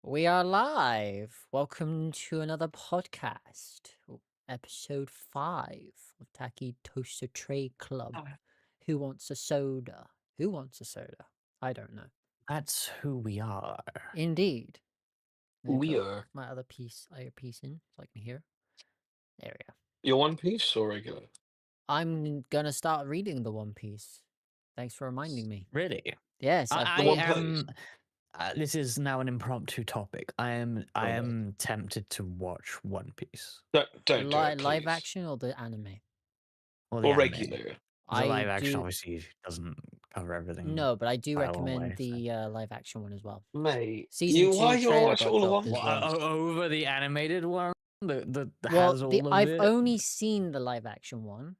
We are live. Welcome to another podcast, episode 5 of Tacky Toaster Tray Club. Who wants a soda? Who wants a soda? I don't know. That's who we are. Indeed. Let me We put are. my other earpiece in so I can hear. There we go. Your One Piece or regular? I'm gonna start reading the One Piece. Thanks for reminding me. Really? Yes, I, I've I The One been. Piece. am. This is now an impromptu topic. I am tempted to watch One Piece Don't do it, Live please. action or the anime? or the Or anime. regular. The I live action do. obviously doesn't cover everything. No, but I do by a long recommend way, so. the live action one as well. Mate, Season why 2 you wanna trailer watch got all dropped of as one? well. Over the animated one that Well, has all of I've it. only seen the live action one,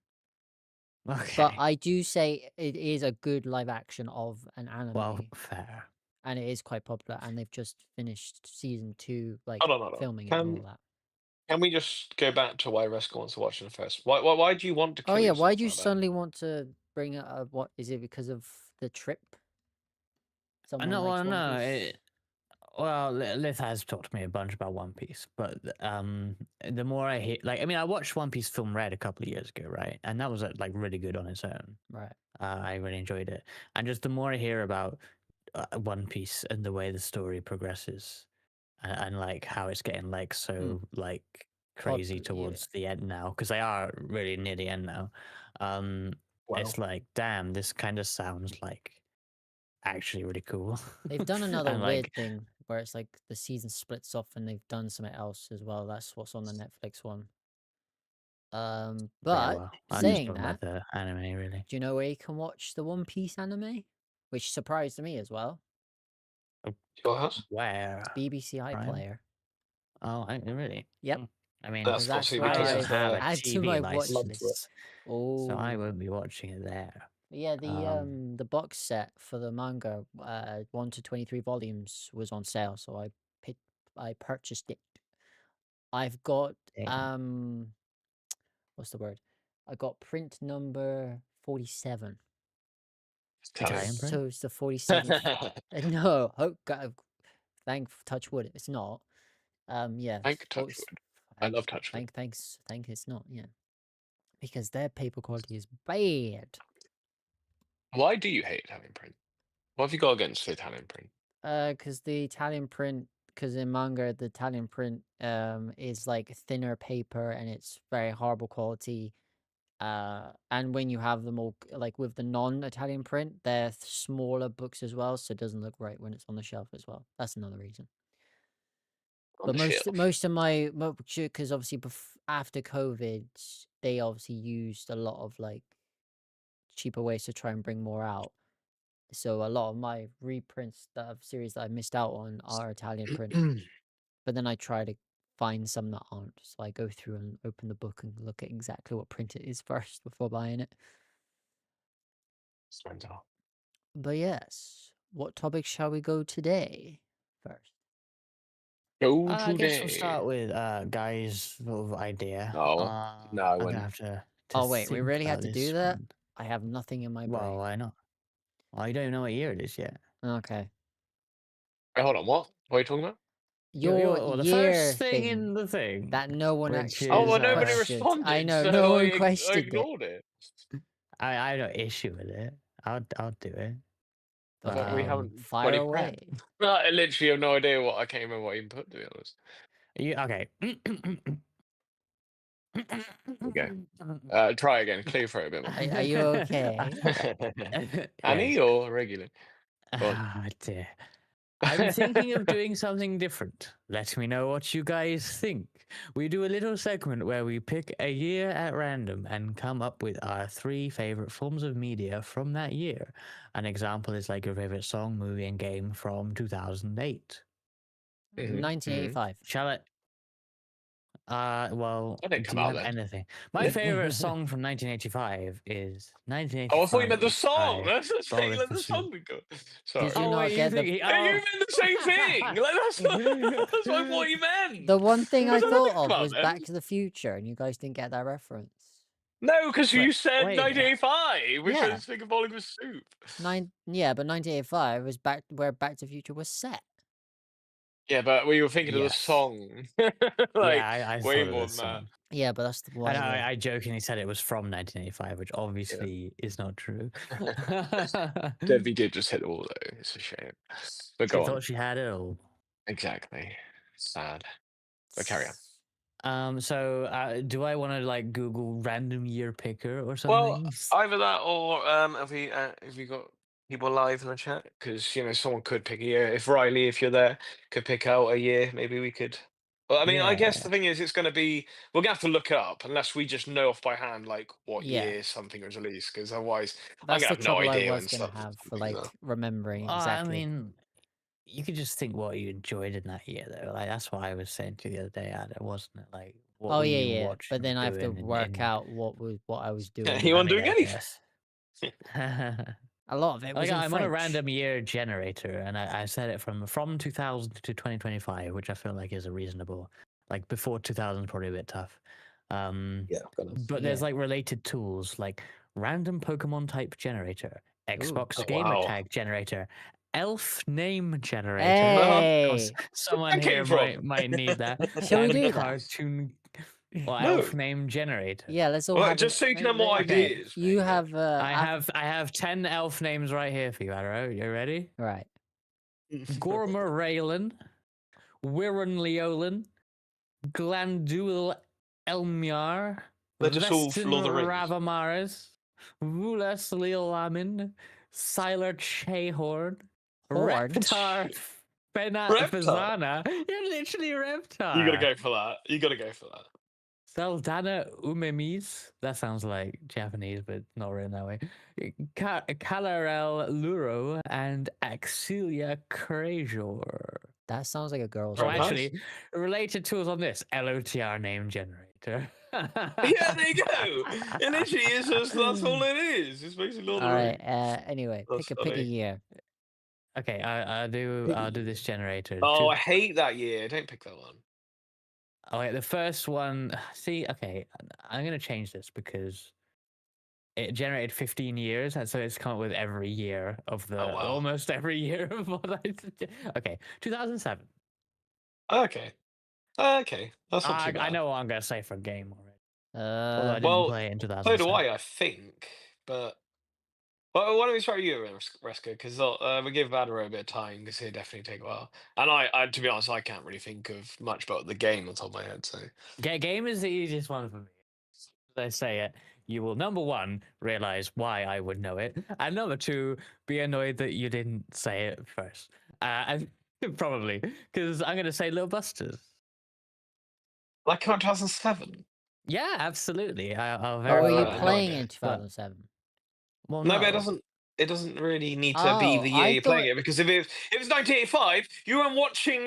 but Okay. I do say it is a good live action of an anime, Well, fair. and it is quite popular. And they've just finished season 2, like Hold on. filming it and all that. Can we just go back to why Reska wants to watch it first? Why do you want to Oh kill yeah, why yourself do you like that? suddenly want to bring it up? What is it because of the trip? Someone No, likes well, One no. Piece. Well, Lith has talked to me a bunch about One Piece, but the more I hear, like, I mean, I watched One Piece Film Red a couple of years ago, right? And that was like really good on its own. Right. I really enjoyed it, and just the more I hear about One Piece and the way the story progresses, and like how it's getting like so like crazy towards the end now, because they are really near the end now. It's like, damn, this kind of sounds like actually really cool. They've done another And, weird like, thing where it's like the season splits off and they've done something else as well. That's what's on the Netflix one. yeah, But well, I'm just saying talking that, about the anime, really. do you know where you can watch the One Piece anime? Which surprised me as well. Your house? Where? It's BBC Prime? iPlayer. Oh, really? Yep. I mean, That's got That's CBT where I don't I have a add to TV my watch Love license, for it. list. so I Oh, won't be watching it there. yeah. The box set for the manga, 1 to 23 volumes, was on sale, so I purchased it. I've got Damn. what's the word? I got print number 47. Italian print? So it's the 47th. No, thank touch wood. It's not. Yeah. Thank Touchwood. I love Touchwood. Thanks. It's not. Yeah, because their paper quality is bad. Why do you hate Italian print? What have you got against the Italian print? Because the Italian print, because in manga the Italian print is like thinner paper and it's very horrible quality. And when you have them all like with the non-Italian print, they're smaller books as well, so it doesn't look right when it's on the shelf as well. That's another reason. On But the shelf. most of my, because obviously after COVID, they obviously used a lot of like cheaper ways to try and bring more out. So a lot of my reprints of series that I missed out on are Italian print. But then I try to find some that aren't. So I go through and open the book and look at exactly what print it is first before buying it. But yes, what topic shall we go today first? Go I guess we'll today. start with Guy's sort of idea. No, I'm gonna have to Oh wait, we think really had about to this do that? one. I have nothing in my brain. Well, why not? Well, you don't even know what year it is yet. Okay. Wait, hold on, what? What are you talking about? Your the year first thing thing in the thing that no one which actually Oh, is, well, nobody questioned. responded, I know, so no one I questioned it. ignored it. I don't issue with it. I'll do it. But we haven't fire fully away. prepped. I literally have no idea what I can't remember what you put, to be honest. Okay. Okay. Try again. Clear throat a bit more. Are you okay? Annie or regular? Ah, dear. I'm thinking of doing something different. Let me know what you guys think. We do a little segment where we pick a year at random and come up with our 3 favorite forms of media from that year. An example is like your favorite song, movie, and game from 2008. 1985. Shall it? Well, I didn't do come you out have then. anything? My favorite song from 1985 is 1985. Oh, I thought you meant the song. by That's the thing. Bowling Let for the Soup. song go. Sorry. Did you Oh, not wait, get the? You meant the same thing. Like, that's what I thought you meant. The one thing I That's what thought think of about was then. Back to the Future, and you guys didn't get that reference. No, because you Wait, said wait. 1985, which Yeah. was thinking bowling with soup. Yeah, but 1985 was where Back to the Future was set. Yeah, but we were thinking of the Yes. song. Yeah, Like, I way thought of more the than that. song. Yeah, but that's And why the I jokingly said it was from 1985, which obviously is not true. Debbie did just hit the wall, though. It's a shame. But She go on. thought she had it all. Exactly. Sad. But carry on. So do I want to like Google random year picker or Well, something? either that or have we got people live in the chat? Because someone could pick a year. If Riley, if you're there, could pick out a year, maybe we could. Well, I mean, I guess Yeah. the thing is, it's going to be we're gonna have to look it up unless we just know off by hand like what yeah. year something was released. Because otherwise, I'm That's gonna the have no trouble I idea was when gonna stuff have for comes out. like remembering I exactly. mean, you could just think what you enjoyed in that year, though. Like that's what I was saying to you the other day, Ada, wasn't it? Like, what Oh were yeah, you yeah. watching But or then I have to doing work in out what I was Yeah, doing. he I wasn't mean, doing I anything. guess. A lot of it was Like in I'm on a French. random year generator, and I set it from 2000 to 2025, which I feel like is a reasonable. Like before 2000 is probably a bit tough. Yeah, kind of. But there's Yeah. like related tools like random Pokemon type generator, Ooh. Xbox Oh gamer wow, tag generator, elf name generator. uh-huh. Because Hey, someone That came here from. might need that, shall we and do that? cartoon or elf No, name generator. Yeah, let's all well, have an. just so you can have more Okay, ideas, You mate. Yeah. have I have 10 elf names right here for you, Arrow. You ready? right. Gormer Raylan, Wirren Leolin, Glandul Elmyar, They're just all Vestin Lord of the Rings. Ravamaris, Vulas Leolamin, Sylar Chehorn, Horn. Reptar Reptar. Fazana. You're literally You gotta Reptar. go for that. You gotta go for that. Saldana Umemis. That sounds like Japanese, but not written that way. Kalarel Luro and Axilia Krajor. That sounds like a girl's Oh, Very name. nice. actually, related tools on this LOTR name generator. Yeah, there you go. It literally is just that's all it is. It's basically Lord of All the right. Rings. Anyway, That's pick a funny. year. Okay, I'll do this generator. Oh, I hate that year. Don't pick that one. Oh wait, the first one. See, okay, I'm gonna change this because it generated 15 years, and so it's come up with every year of Oh the wow. almost every year of what I. Okay, 2007. Okay. Okay. That's not too I bad. know what I'm gonna say for a game already. Although I Uh, didn't Well, play it in so do 2007. I think. But well, why don't we try you, Reska? Because we give Vadero a bit of time because he'll definitely take a while. And to be honest, I can't really think of much about the game on top of my head. So Game is the easiest one for me. As I say it, you will number one realize why I would know it, and number two be annoyed that you didn't say it first. And probably because I'm gonna say Little Busters. like 2007. Yeah, absolutely. I'll but were verify you Oh, that. no playing idea. in But 2007? well, No, but it no. doesn't. It doesn't really need to be Oh, the year I you're playing thought it because if it's 1985, you weren't watching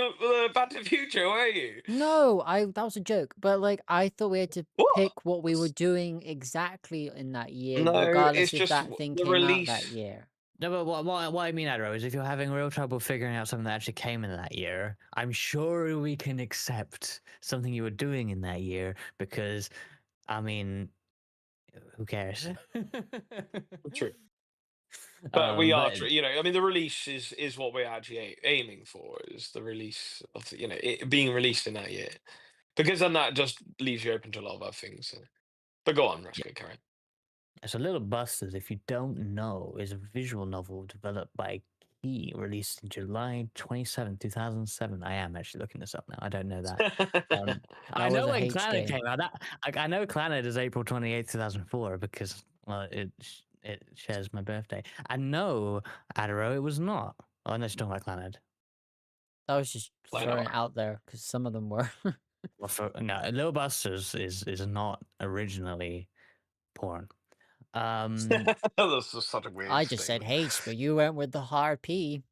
Back to the Future, were you? no, I that was a joke. But like I thought we had to What? pick what we were doing exactly in that year, No, it's regardless if just that thing the came out that release. year. No, but what I mean, Adro, is if you're having real trouble figuring out something that actually came in that year, I'm sure we can accept something you were doing in that year because, I mean, who cares? True. But we are, But I mean, the release is what we're actually aiming for, is the release of it being released in that year, because then that just leaves you open to a lot of other things. So. But go on, yeah, Rescue, carry so Little Busters, if you don't know, is a visual novel developed by Key, released in July 27, 2007. I am actually looking this up now. I don't know that. on. I That was know a when H Planet game. came out. I know Planet is April 28th, 2004 because well, it shares my birthday. I know Adaro it was not. Oh, unless you're talking about Planet. That was just Why throwing not? it out there because some of them were. Well, no, Little Busters is not originally porn. That's just such a weird I just said statement. H, but you went with the hard P.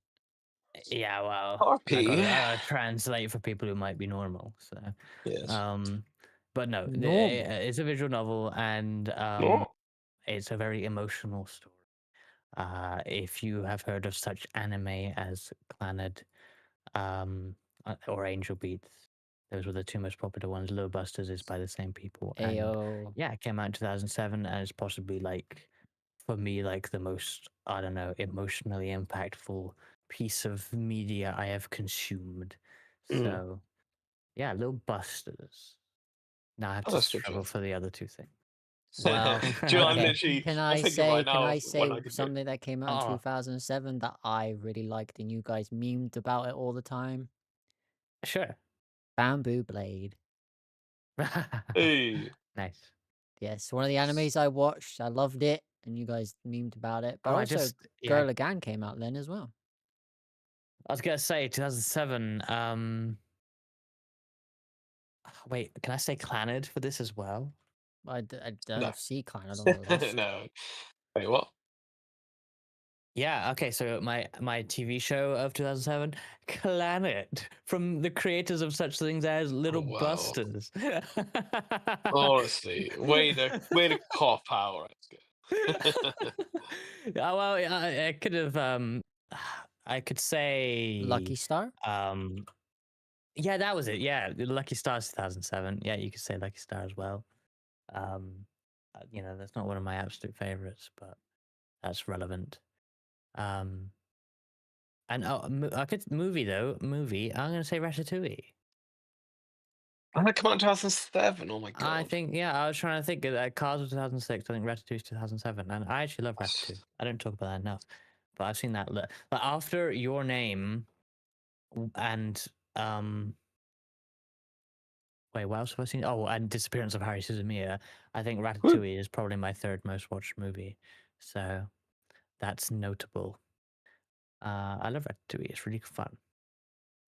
Yeah, well, RP. I gotta translate for people who might be normal. So, Yes. but no, Normal. it's a visual novel and No. it's a very emotional story. If you have heard of such anime as Clannad, or Angel Beats, those were the two most popular ones. Little Busters is by the same people, and Ayo. yeah, it came out in 2007, and it's possibly like for me like the most I don't know emotionally impactful piece of media I have consumed. Mm. So yeah, little busters. Now I have Oh, to that's good struggle choice. for the other two things. Do Well, you know, okay. I'm thinking right Can now I of say when I could do. something that came out in Oh, 2007 that I really liked and you guys memed about it all the time? sure. Bamboo Blade. Hey, Nice. Yes, one of the animes I watched. I loved it, and you guys memed about it. But Oh, also, yeah. Girl Again came out then as well. I was gonna say 2007. Wait, can I say Clannad for this as well? I no, don't see kind. I don't know this. no. Wait, what? Yeah, okay, so my TV show of 2007, Clannad, from the creators of such things as Oh Little wow. Busters. Honestly, way to cop out. That's good. Oh, well, I could have I could say Lucky Star. um yeah, that was it. Yeah, Lucky Star's 2007. Yeah, you could say Lucky Star as well. Um that's not one of my absolute favorites, but that's relevant. Um And I could movie. I'm gonna say Ratatouille. And that come out in 2007. Oh my I god. think I was trying to think of that. Cars was 2006. I think Ratatouille's 2007, and I actually love Ratatouille. I don't talk about that enough, but I've seen that. But after Your Name and wait, what else have I seen? Oh, and Disappearance of Harry Suzumia. I think Woo. Ratatouille is probably my third most watched movie, so that's notable. I love Ratatouille. It's really fun.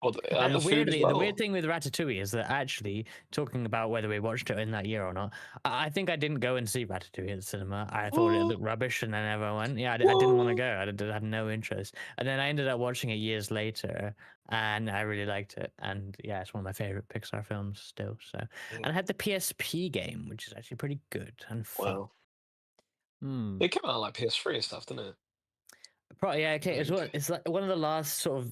Oh, and the food as Weirdly, the weird well. thing with Ratatouille is that actually, talking about whether we watched it in that year or not, I think I didn't go and see Ratatouille at the cinema. I thought it What? looked rubbish, and I never went. Yeah, I didn't want to What? go. Had no interest, and then I ended up watching it years later, and I really liked it. And yeah, it's one of my favorite Pixar films still. So, and I had the PSP game, which is actually pretty good and fun. Wow. Hmm. It came out on, like PS3 and stuff, didn't it? Probably, yeah, okay. Like, It's like one of the last sort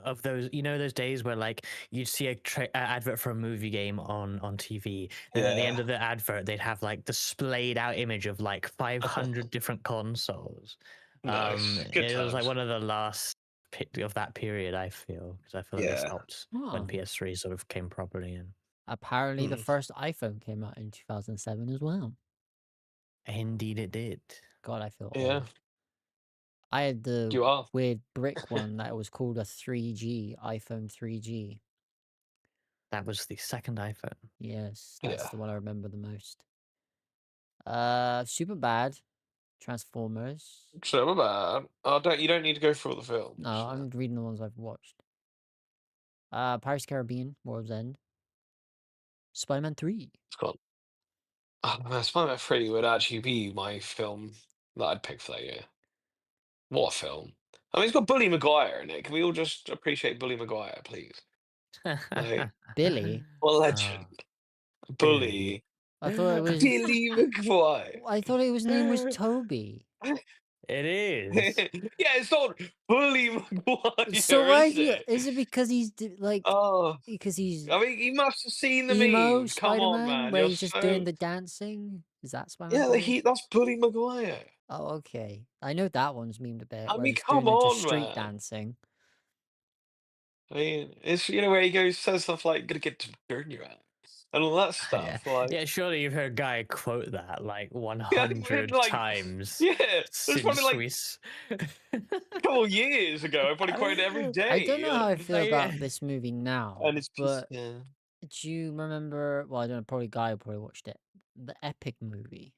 of those, those days where like you'd see a advert for a movie game on TV. Then at the end yeah. of the advert, they'd have like the splayed out image of like 500 different consoles. Nice. Good It was like times. one of the last of that period. I feel because I feel like they Yeah. stopped when Oh. PS3 sort of came properly in. Apparently, the Mm. first iPhone came out in 2007 as well. Indeed, it did. God, I feel Yeah. old. I had the You are. weird brick one that was called a 3G, iPhone 3G. That was the second iPhone. Yes, that's Yeah. the one I remember the most. Super bad. Transformers. So bad. Oh, you don't need to go through all the No, films. No. I'm reading the ones I've watched. Pirates of the Caribbean, World's End. Spider-Man 3. It's gone. Oh, man, Spider-Man 3 would actually be my film that I'd pick for that year. What a film. I mean, it's got Bully Maguire in it. Can we all just appreciate Bully Maguire, please? Like, Billy. what a Oh, legend. Billy. Bully. I thought it was. Billy Maguire. I thought his name was Toby. It is. Yeah, it's not Bully So Maguire, why is do you? it? Is it because he's like Oh, because he's I mean, you must have seen the emo memes. Come on, Spider-Man man. where You're he's just doing so the dancing? Is that Spider-Man yeah. 3? That's Bully Maguire. Oh, okay. I know that one's memed a bit I where mean, he's doing come the just on, street man. dancing. I mean, it's where he goes says stuff like "gonna get to burn your ass" and all that Yeah, stuff. Like, yeah. Surely you've heard Guy quote that like yeah, I mean, 100 like, times yeah, there's probably since like we. a couple of years ago. I probably quoted it every I don't day, know how I feel Yeah. about this movie now, and it's just but yeah. do you remember? Well, I don't know. Probably Guy probably watched it. The Epic movie.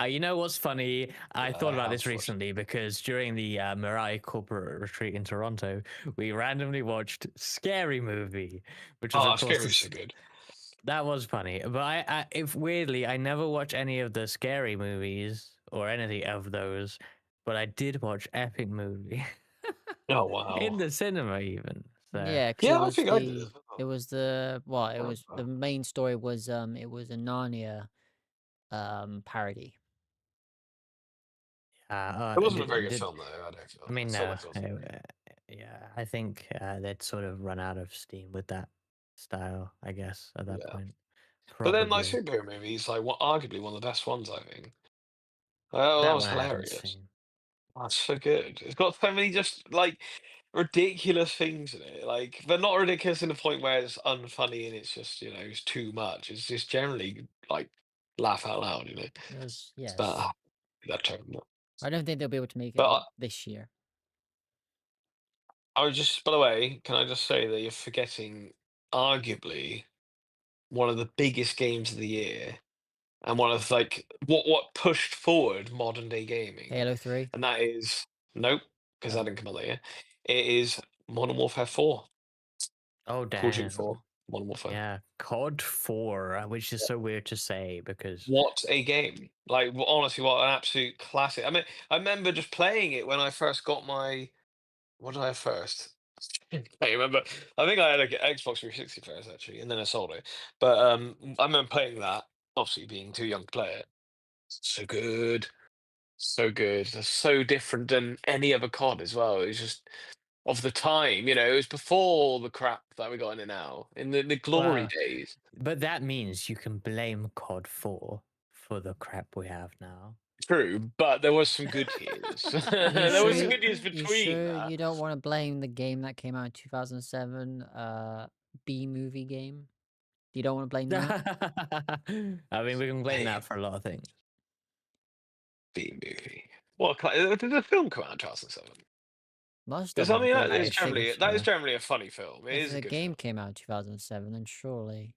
You know what's funny? I I thought about have this watched. recently because during the Mirai corporate retreat in Toronto, we randomly watched Scary Movie, which was, Oh, of course, Scary Movie's so good. that was funny. But if weirdly, I never watch any of the Scary Movies or anything of those, but I did watch Epic Movie Oh in wow. the cinema, even. So, Yeah, because Yeah, I think I did as it well. was the well, it was the main story was it was a Narnia parody. It wasn't a very good film though. I don't feel. I I mean, still no. like it. Yeah, I think they'd sort of run out of steam with that style, I guess, at that Yeah, point. but then like Probably. superhero movies, like arguably one of the best ones. I think. Oh, that That was one I haven't hilarious. seen. That's so good. It's got so many just like ridiculous things in it, like, but not ridiculous in the point where it's unfunny and it's just, it's too much. It's just generally, like, laugh out loud, Yes, It's that yes. that term. I don't think they'll be able to make it But this year. I would just, by the way, can I just say that you're forgetting arguably one of the biggest games of the year and one of like what pushed forward modern day gaming, Halo 3? and that is nope, because that Oh. didn't come out that year. It is Modern Warfare 4, Oh Call of Duty damn. 4, Modern Warfare. Yeah, COD 4, which is so weird to say because What a game! Like honestly, what an absolute classic. I mean, I remember just playing it when I first got my. What did I have first? I remember. I think I had an Xbox 360 first actually, and then I sold it. But I remember playing that. Obviously, being too young to play it. So good. So good. That's so different than any other COD as well. It was just of the time, it was before all the crap that we got in it now, in the glory well, days. but that means you can blame COD 4 for the crap we have now. True, but there was some good years. You There sure was some good years you between sure that. you don't wanna blame the game that came out in 2007, B-movie game? You don't wanna blame that? I mean, we can blame Hey, that for a lot of things. B movie. What did the film come out in 2007? Must Because have, I I'm mean, go that I is think Sure. generally a funny film. It if is a the good game film. came out in 2007, then surely.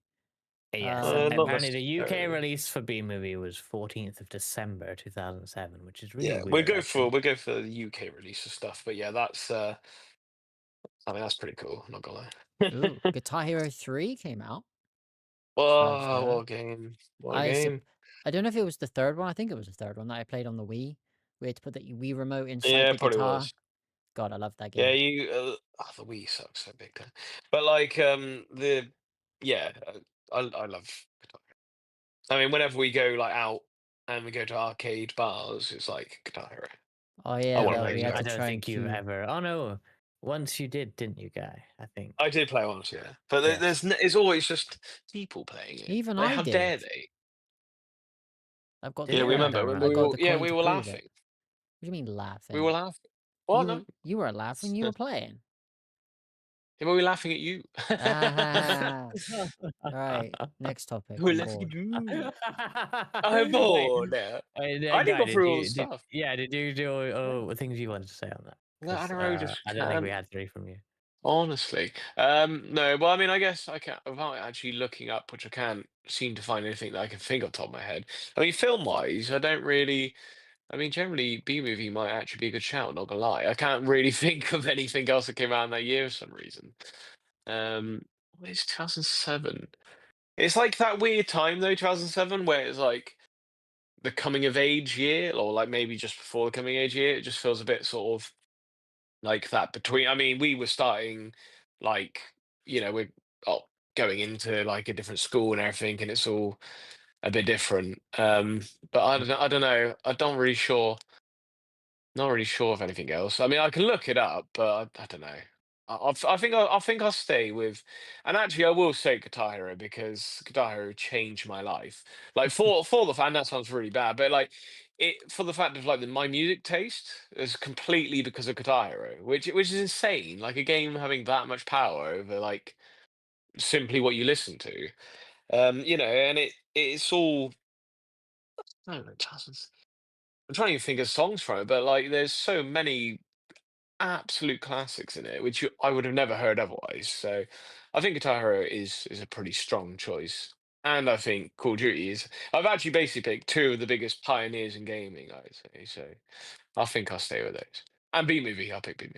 Yes, Not apparently the UK necessarily. release for B movie was 14th of December 2007, which is really Yeah, weird, actually. we go for the UK release of stuff, but yeah, that's I mean that's pretty cool. I'm not gonna lie. Ooh, Guitar Hero 3 came out. Surprised Whoa, there. what a game! What a I sup game! I don't know if it was the third one, I think it was the third one that I played on the Wii. We had to put the Wii remote inside Yeah, the it probably guitar. was. God, I love that Yeah, game. the Wii sucks so big time. But like the yeah, I love Guitar Hero. I mean, whenever we go like out and we go to arcade bars, it's like Guitar Hero. Oh, I yeah, want to that play we Guitar had I to Hero. don't try and think you've queue. ever. Oh no, once you did, didn't you, Guy? I I think. did play once, yeah, but Yes. it's always just people playing it. Even Like, I how did. dare they? I've got the Did Yeah, we you? I coin. don't remember when I we got remember. were the yeah coin we to were prove it. laughing. What do you mean We were laughing? laughing. What no? You weren't laughing, you were playing. Yeah, we were laughing at you. Ah, right, next topic, We were I'm laughing at bored. you. I'm Wait, bored. Yeah. I didn't Guy, go through all the stuff. did you do the things you wanted to say on that? No, I Because don't know. Just I don't think we can't. had three from you. Honestly, no. Well, I mean, I guess I can't without actually looking up, which I can't seem to find anything that I can think off the top of my head. I mean, film-wise, I don't really. I mean, generally, B movie might actually be a good shout. Not gonna lie, I can't really think of anything else that came out in that year for some reason. What is 2007? It's like that weird time though, 2007, where it's like the coming of age year, or like maybe just before the coming of age year. It just feels a bit sort of like that between. I mean, we were starting like we're oh, going into like a different school and everything, and it's all a bit different. But I don't know. I don't know. I don't really sure. Not really sure of anything else. I mean, I can look it up, but I don't know. I think I'll stay with, and actually, I will say Guitar Hero because Guitar Hero changed my life. Like for the fan, that sounds really bad, but like it for the fact of like my music taste is completely because of Guitar Hero, which is insane. Like a game having that much power over like simply what you listen to. And it's all. I don't know, I'm trying to think of songs from it, but like there's so many absolute classics in it, which I would have never heard otherwise. So I think Guitar Hero is a pretty strong choice. And I think Call of Duty is. I've actually basically picked two of the biggest pioneers in gaming, I'd say. So I think I'll stay with those. And B movie, I'll pick B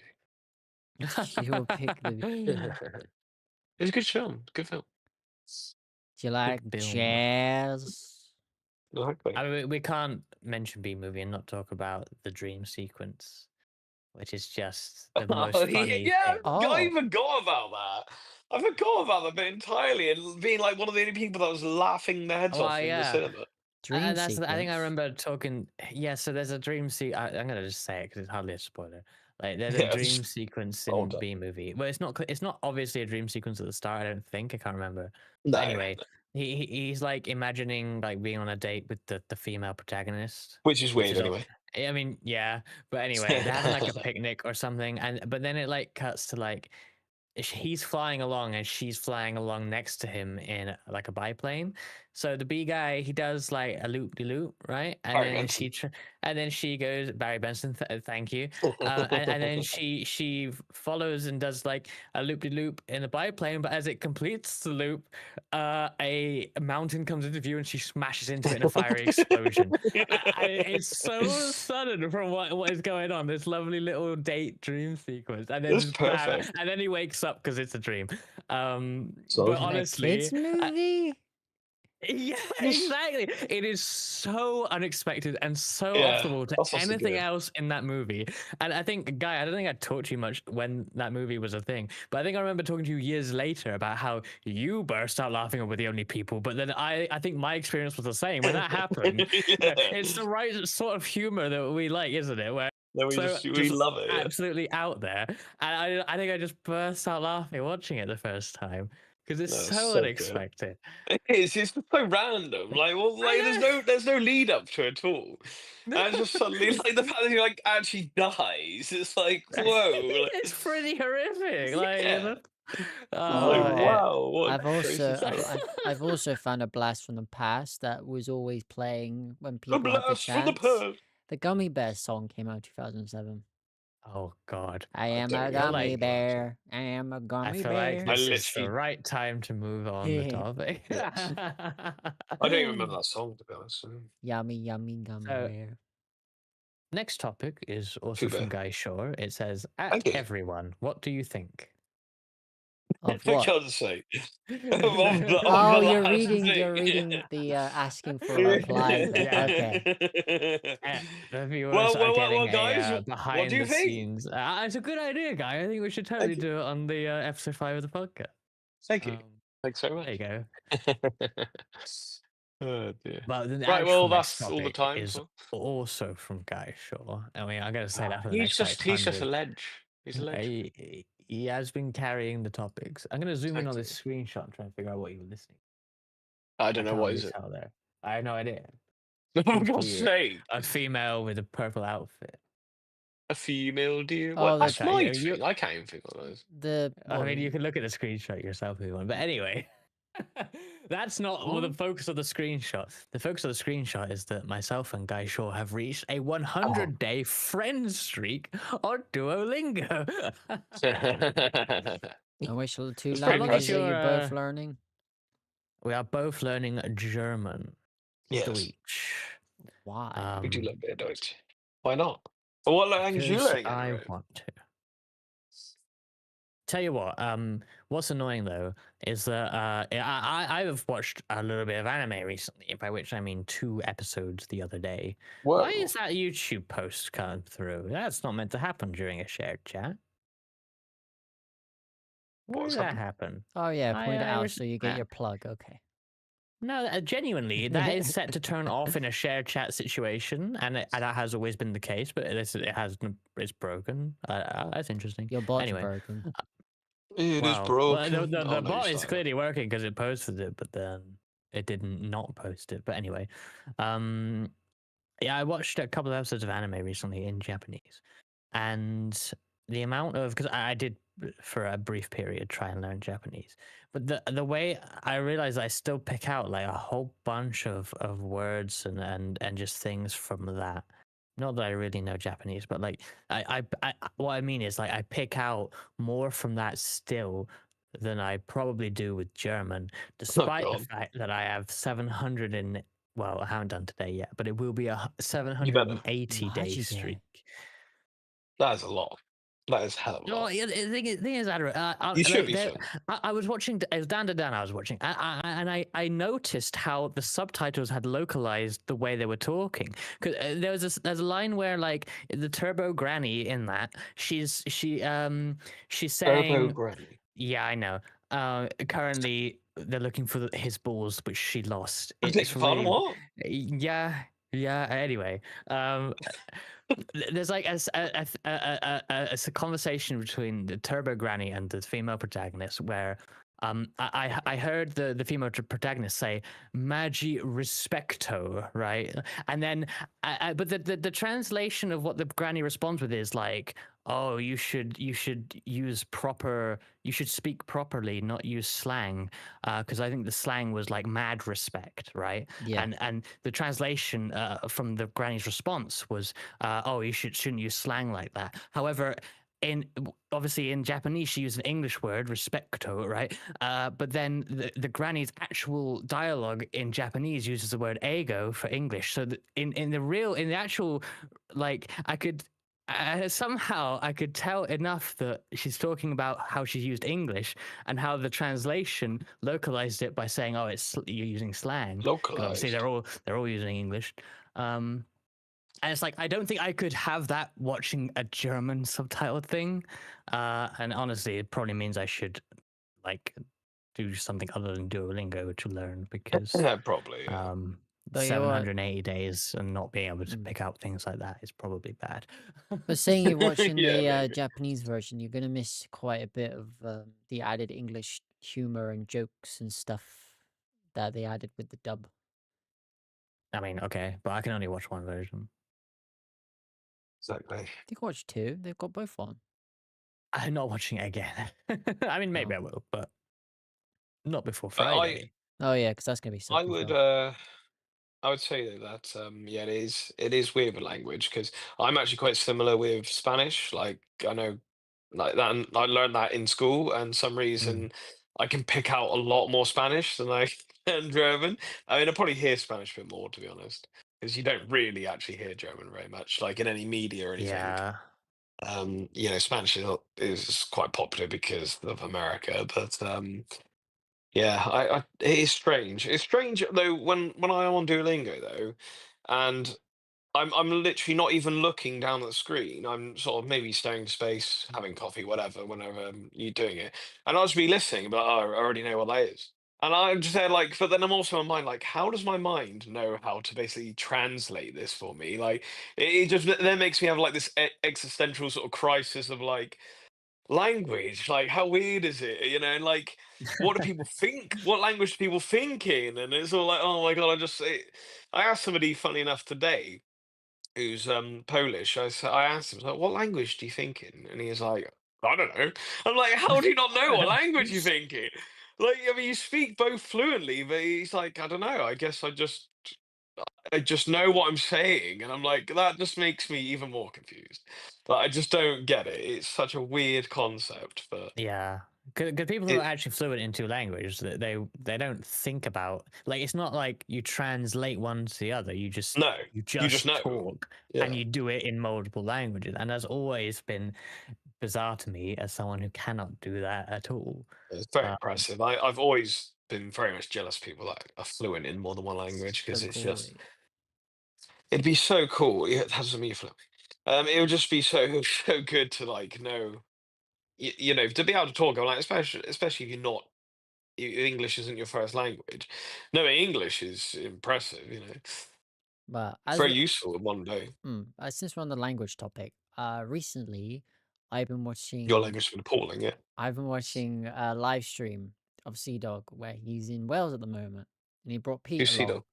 You will pick the movie. It's a good film. Good film. Do you Big like Bill. jazz? Exactly. I mean, we can't mention B movie and not talk about the dream sequence, which is just the Oh, most funny yeah, thing. I Oh, forgot about that. I forgot about that bit entirely, and being like one of the only people that was laughing their heads off Well, in the yeah. cinema. dream I think I sequence. remember talking. Yeah, so there's a dream I'm gonna just say it because it's hardly a spoiler. Like, there's a Yeah, dream sequence well in done. B movie. Well, it's not obviously a dream sequence at the start. I don't think. I can't remember. No, But anyway, he's like imagining like being on a date with the female protagonist, which is which weird is anyway. I mean, yeah, but anyway, they're having like a picnic or something, but then it like cuts to like he's flying along and she's flying along next to him in like a biplane. So the B guy, he does like a loop de loop, right? And Barry then Benson. and then she goes, Barry Benson, thank you. And then she follows and does like a loop de loop in a biplane, but as it completes the loop, a mountain comes into view and she smashes into it in a fiery explosion. It's so sudden from what is going on. This lovely little date dream sequence, and then That's just bam, perfect. and then he wakes up because it's a dream. So But In a honestly, kids movie? yeah, exactly. It is so unexpected and so off the yeah, wall to that's also anything good. else in that movie. And I think, Guy, I don't think I talked to you much when that movie was a thing, but I think I remember talking to you years later about how you burst out laughing and were the only people. But then I think my experience was the same when that happened. yeah. It's the right sort of humor that we like, isn't it? Where No, so we just love it. absolutely out there, and I think I just burst out laughing watching it the first time because it's No, it's so so good. unexpected. It is. It's just so random. Like, well, like there's no lead up to it at all, I and it's just suddenly know. like the fact that he like actually dies. It's like whoa. It's pretty horrific. Like, Like, yeah. It's like Oh, wow, what a I've crazy also film. I've also found a blast from the past that was always playing when A people had the blast from the chance. past. The Gummy Bears song came out in 2007. oh God. I I am don't a even Feel gummy like remember that song. bear. I am a I gummy feel like I bear. this is the literally, right time to move on the topic. yes. I don't even remember that song to be honest. Yummy, yummy gummy So bear. next topic is also Too from bad. Guy Shore. It says, Thank "At you. everyone, what do you think?" Of For what? God's sake. Of Oh, the last you're thing. reading the asking for a reply bit. Yeah. Okay. The viewers are Well, getting guys, a what do behind you the think? scenes. It's a good idea, Guy. I think we should totally Thank you. do it on the episode 5 of the podcast. Thank you. Um, Thanks so there you much. go. Oh dear. But the Right, actual well, next that's all the topic time is for. also from Guy Shaw. I mean, I'm going to say that for the He's next like just a 100. ledge. He's a ledge. He has been carrying the topics. I'm going to zoom in on this Exactly. screenshot and try and figure out what you were listening. I I don't know can't what really is it. tell there. I have no idea. For Seems to God's be sake. a female with a purple outfit. A female deer. Well, Oh, I that's can't, my you, thing. I can't even think of those. I mean, you can look at the screenshot yourself if you want. But anyway, that's not well, the What? focus of the screenshot. The focus of the screenshot is that myself and Guy Shaw have reached a Oh. 100-day friend streak on Duolingo. and which are the two It's pretty languages that impressive. you're both learning? We are both learning German, Yes, Deutsch. Why? we do love a bit of Deutsch. Why not? But what language are you Because learning I anyway? want to. Tell you what, what's annoying though is that I've watched a little bit of anime recently, by which I mean 2 episodes the other day. Whoa. Why is that YouTube post come through? That's not meant to happen during a shared chat. Why What's did that happened? happen? Oh yeah, point it out wish so you get your plug. Okay. no, genuinely, that is set to turn off in a shared chat situation, and that has always been the case. But it's broken. That's interesting. Your bot's Anyway, broken. It is well, broken. the Oh, no, you bot is started. clearly working because it posted it, but then it didn't not post it. But anyway, yeah, I watched a couple of episodes of anime recently in Japanese, and the amount of because I did for a brief period try and learn Japanese, but the way I realized I still pick out like a whole bunch of words and just things from that. Not that I really know Japanese, but like I what I mean is like I pick out more from that still than I probably do with German, Oh, despite the God. fact that I have 700 and well, I haven't done today yet, but it will be a You better. 780-day Magic. streak. That is a lot. That is hell of a No, lot. yeah, the thing is, Adra, You should like, be soon. I was watching, it was Dan to Dan I was watching, and I noticed how the subtitles had localized the way they were talking. Because there's a line where like the Turbo Granny in that she's Turbo saying, Granny. yeah, I know. Currently they're looking for his balls, which she lost. I beg It's your pardon, really, what? yeah. Anyway, there's like a conversation between the Turbo Granny and the female protagonist where I heard the female protagonist say "magi rispecto," right? And then, but the translation of what the granny responds with is like, "Oh, you should use proper, you should speak properly, not use slang," because I think the slang was like "mad respect," right? Yeah. And the translation from the granny's response was, "Oh, you shouldn't use slang like that." However, obviously in Japanese she used an English word respecto, right? But then the granny's actual dialogue in Japanese uses the word ego for English. So in the actual, like, I could somehow I could tell enough that she's talking about how she's used English, and how the translation localized it by saying, "Oh, you're using slang," because obviously Localized. they're all using English. And it's like, I don't think I could have that watching a German subtitled thing. And honestly, it probably means I should like do something other than Duolingo to learn, because Yeah, probably. Yeah. Tell you what, 780 days and not being able to mm. pick out things like that is probably bad. But saying you're watching Yeah, the maybe. Japanese version, you're gonna miss quite a bit of the added English humor and jokes and stuff that they added with the dub. I mean, okay, but I can only watch one version. Exactly. You can watch two. They've got both on. I'm not watching it again. I mean, maybe Oh, I will, but not before But Friday. oh yeah, because that's gonna be I sucky as would well. I would say that yeah, it is weird with language, because I'm actually quite similar with Spanish. Like, I know, like that, and I learned that in school, and some Mm. reason I can pick out a lot more Spanish than I can German. I mean, I probably hear Spanish a bit more, to be honest, because you don't really actually hear German very much, like in any media or anything. Yeah. You know, Spanish is quite popular because of America, but yeah, it is strange. It's strange though when I am on Duolingo though, and I'm literally not even looking down at the screen. I'm sort of maybe staring into space, having coffee, whatever, whenever you're doing it, and I'll just be listening, but oh, I already know what that is. And I'm just there like, but then I'm also in my mind like, how does my mind know how to basically translate this for me? Like, it just then makes me have like this existential sort of crisis of like, language, like, how weird is it? You know, and like, what do people think? What language do people think in? And it's all like, oh my god, I asked somebody, funny enough, today, who's Polish. I asked him, like, what language do you think in? And he was like, I don't know. I'm like, how do you not know what language you think in? Like, I mean, you speak both fluently, but he's like, I don't know. I just know what I'm saying, and I'm like, that just makes me even more confused. But I just don't get it. It's such a weird concept, but Yeah, because people who are it actually fluent in two languages, they don't think about, like, it's not like you translate one to the other. no, You you just just know. talk, and Yeah, you do it in multiple languages, and that's always been bizarre to me as someone who cannot do that at all. it's very Uh, impressive. I've always been very much jealous of people that are fluent in more than one language, So because it's just great. it'd be so cool. Yeah, that's me fluent. It would just be so so good to like know, you know, to be able to talk. I'm like, especially if you're not English isn't your first language. Knowing English is impressive. You know, But very useful in one day. since we're on the language topic, recently I've been Your watching language has been appalling. Yeah, a live stream of Sea Dog where he's in Wales at the moment, and he brought Pete who's along. Cedo?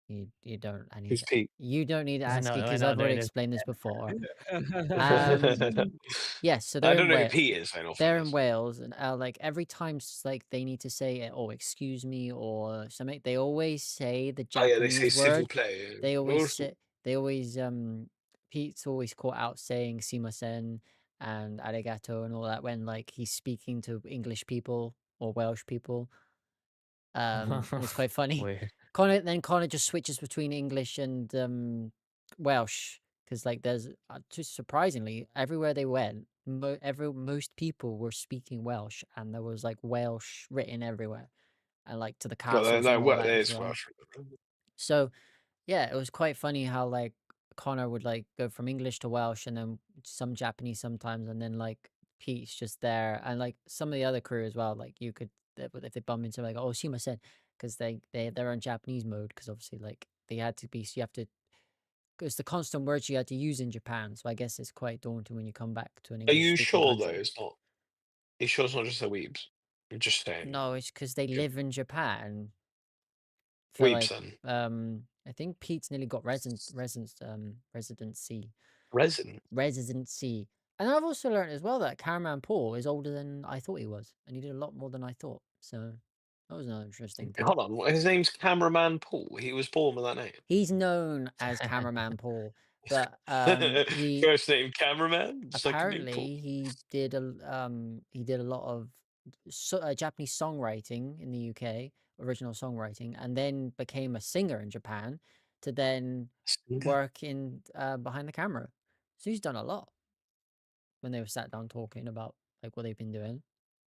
You don't I need Who's Pete? you don't need to I ask know it we're because not I've already doing this. explained this before. I Um, yes, so they're in don't know who Wales. Pete is, in all They're in fairness. Wales, and like every time like they need to say, "Oh, excuse me" or something, they always say the Oh yeah, they say Japanese civil word. play. They Yeah. always say they always Pete's always caught out saying "simasen" and "arigato" and all that when like he's speaking to English people or Welsh people. And it's quite funny. Weird. Connor just switches between English and Welsh because like there's just surprisingly everywhere they went, most people were speaking Welsh, and there was like Welsh written everywhere, and like to the Well, castles and all well, that as there's well. Welsh. So yeah, it was quite funny how like Connor would like go from English to Welsh and then some Japanese sometimes, and then like Pete's just there, and like some of the other crew as well. Like you could if they bump into like, oh Shima said, because they're on Japanese mode because obviously like they had to be, so you have to, it's the constant words you had to use in Japan. So I guess it's quite daunting when you come back to an Are English you speaking sure though? country. It's not. Are you sure it's not just the weebs? I'm just saying. No, it's because they Good live in Japan for weebs like then. I think Pete's nearly got residency. Resin. Residency. And I've also learned as well that Cameraman Paul is older than I thought he was, and he did a lot more than I thought. So that was another interesting thing. Hold on, his name's Cameraman Paul. He was born with that name. He's known as Cameraman Paul, but he First name Cameraman, second name Paul. apparently he did a lot of Japanese songwriting in the UK, original songwriting, and then became a singer in Japan to then Singer. work in behind the camera. So he's done a lot when they were sat down talking about like what they've been doing.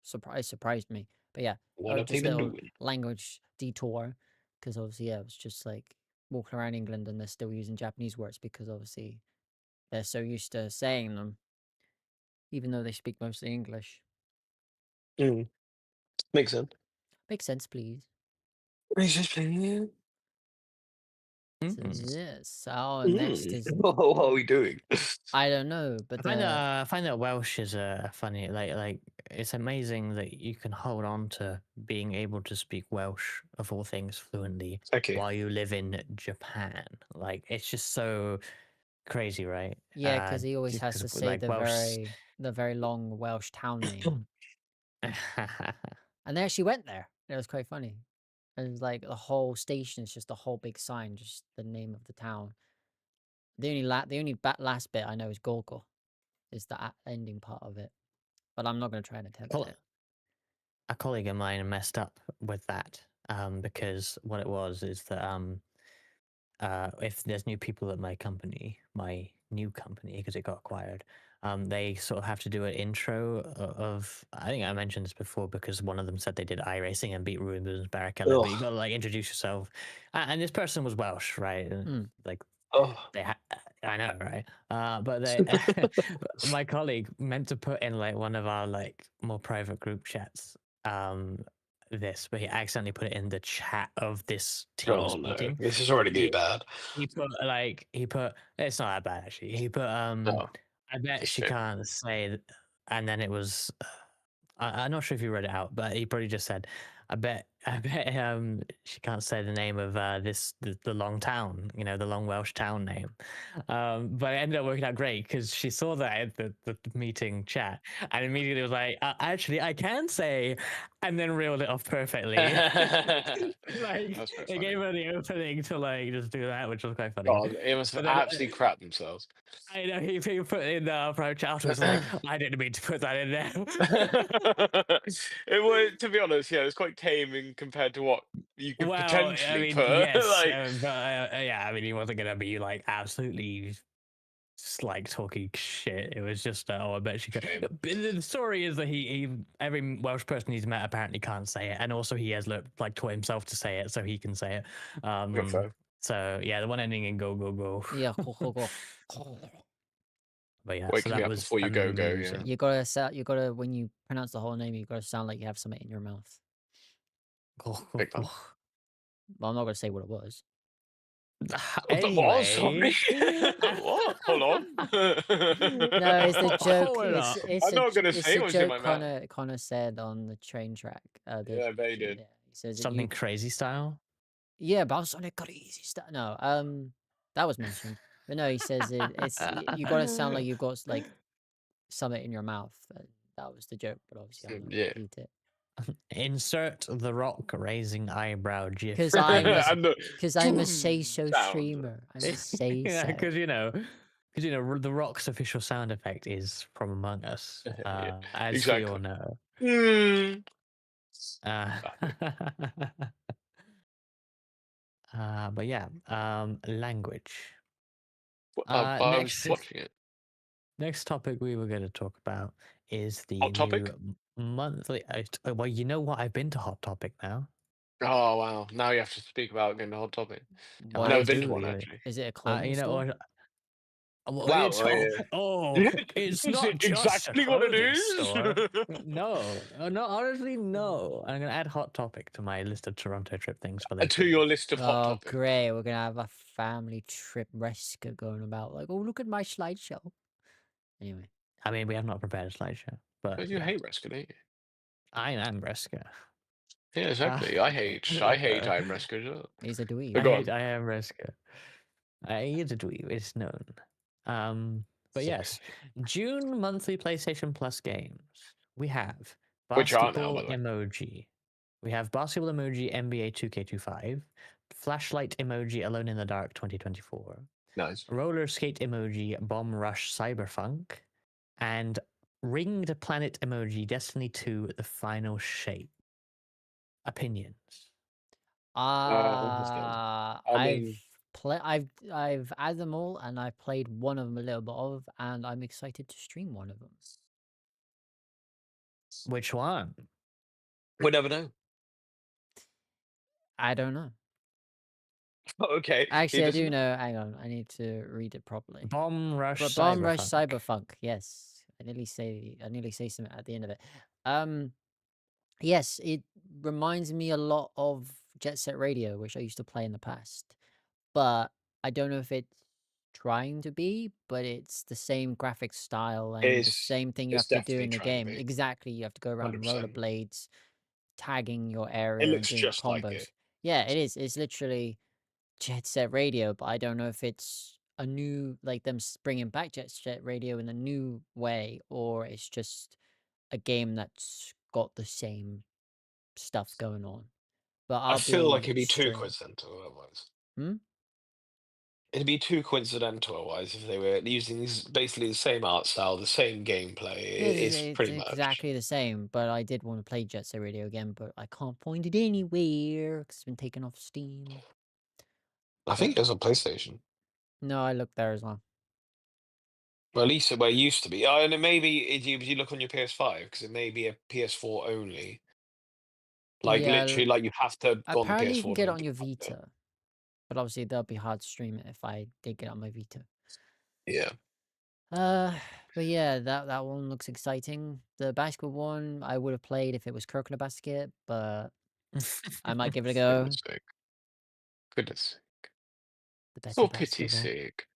Surprised me. But yeah, What have they just been little doing? language detour because obviously yeah, it was just like walking around England and they're still using Japanese words because obviously they're so used to saying them, even though they speak mostly English. Mm, makes sense. Makes sense, please. He's just playing. So yes. So next Mm. is What are we doing? I don't know, I but find that Welsh is a funny like it's amazing that you can hold on to being able to speak Welsh of all things fluently Okay. while you live in Japan. Like it's just so crazy, right? yeah, because he always has to Because say like Welsh. the very long Welsh town name. And they actually went there. It was quite funny. It was like the whole station is just a whole big sign, just the name of the town. Last bit I know is Gorgo, is the ending part of it. But I'm not going to try and attempt it. A colleague of mine messed up with that because what it was is that if there's new people at my new company, because it got acquired, they sort of have to do an intro of, I think I mentioned this before because one of them said they did iRacing and beat Ruben Barrichello, but you got to like introduce yourself. And this person was Welsh, right? Like, I know, right? But they, my colleague meant to put in like one of our like more private group chats, this, but he accidentally put it in the chat of this Teams meeting. This is already getting bad. He put it's not that bad actually. He put I bet she can't say and then it was I'm not sure if you read it out, but he probably just said, I bet she can't say the name of the long town, you know, the long Welsh town name. But it ended up working out great because she saw that in the meeting chat and immediately was like, actually, I can say, and then reeled it off perfectly. Like it gave her the opening to like just do that, which was quite funny. God, it must have absolutely crap themselves. I know he put in the approach afterwards like, I didn't mean to put that in there. It was, to be honest, yeah, it was quite tame in compared to what you could potentially put. Yes, Like, but yeah, I mean, he wasn't gonna be like absolutely just like talking shit. It was just, oh, I bet she could. shame. But the story is that he every Welsh person he's met apparently can't say it, and also he has like taught himself to say it so he can say it. So yeah, the one ending in go go go. Yeah, go. But yeah, Wake so me that up was before you go, yeah. amusing. You gotta when you pronounce the whole name, you gotta sound like you have something in your mouth. Big fun. Well, I'm not gonna say what it was. Anyway, Sorry. What? Hold on. No, it's the joke. I'm not gonna say what's in my joke mouth. Connor said on the train track. Yeah, they did. Yeah, he says something crazy style. Yeah, but I was on a crazy stuff. No, that was mentioned. But no, he says you gotta sound like you've got like something in your mouth. That was the joke, but obviously I'm not gonna repeat it. Insert the Rock raising eyebrow gif. Because I'm a say so sound. streamer. I'm a say so. Because you know, the Rock's official sound effect is from Among Us, as Exactly. we all know. But yeah, language. I was watching it. Next topic we were going to talk about is the Hot Topic? new monthly. Well, you know what? I've been to Hot Topic now. Oh wow! Now you have to speak about getting the Hot Topic. What I've is never been it? to one actually. Is it a clothing You know, store? well, it's Is not it just exactly a what it clothing is? store. No, honestly, no. I'm gonna add Hot Topic to my list of Toronto trip things for later. To your list of Hot Oh, Topics. great! We're gonna have a family trip rescue going about. Like, oh, look at my slideshow. Anyway, I mean, we have not prepared a slideshow, but You hate rescue, don't you? I am Reska. Yeah, Uh, exactly. I hate Iron Rescue as well. He's a dweeb. But go on. I am Reska. He is a dweeb, it's known. But yes, June monthly PlayStation Plus games. We have Which are now, by Basketball the way. Emoji. We have Basketball Emoji NBA 2K25, Flashlight Emoji Alone in the Dark 2024, Nice. Roller Skate Emoji Bomb Rush Cyberpunk, and Ringed Planet Emoji Destiny 2 The Final Shape. Opinions. Let's go. Uh, I I've mean, I've had them all, and I've played one of them a little bit of, and I'm excited to stream one of them. Which one? we never know. I don't know. Okay, he Actually, I doesn't do know. know. Hang on, I need to read it properly. Bomb Rush But Bomb Rush Cyberpunk. Cyberpunk, yes. I nearly say something at the end of it. Um, yes, it reminds me a lot of Jet Set Radio, which I used to play in the past. But I don't know if it's trying to be, but it's the same graphic style and the It's same thing you it's have to do definitely in the trying to game. be Exactly, you have to go around 100%. rollerblades, tagging your It area and looks doing just like it. combos. Yeah, it is. It's literally Jet Set Radio, but I don't know if it's a new, like them bringing back Jet Set Radio in a new way, or it's just a game that's got the same stuff going on. But I I'll feel like be it'd be too streaming. coincidental otherwise. Hmm? It'd be too coincidental otherwise if they were using basically the same art style, the same gameplay. It's It's pretty much. exactly the same, but I did want to play Jet Set Radio again, but I can't find it anywhere because it's been taken off Steam. I think But it was on PlayStation. no, I looked there as well. Well, at least where it used to be. Oh, and it may be if you look on your PS5 because it may be a PS4 only. Like Yeah, literally, like you have to go on the apparently you can PS4 get to it on your upload it. Vita, but obviously that'll be hard to stream it if I did get it on my Vita. Yeah. Uh, but yeah, that one looks exciting. The basketball one I would have played if it was Kirkland Basket, but I might give it a go. Goodness sake. Goodness. The better For pity's basketball. sake.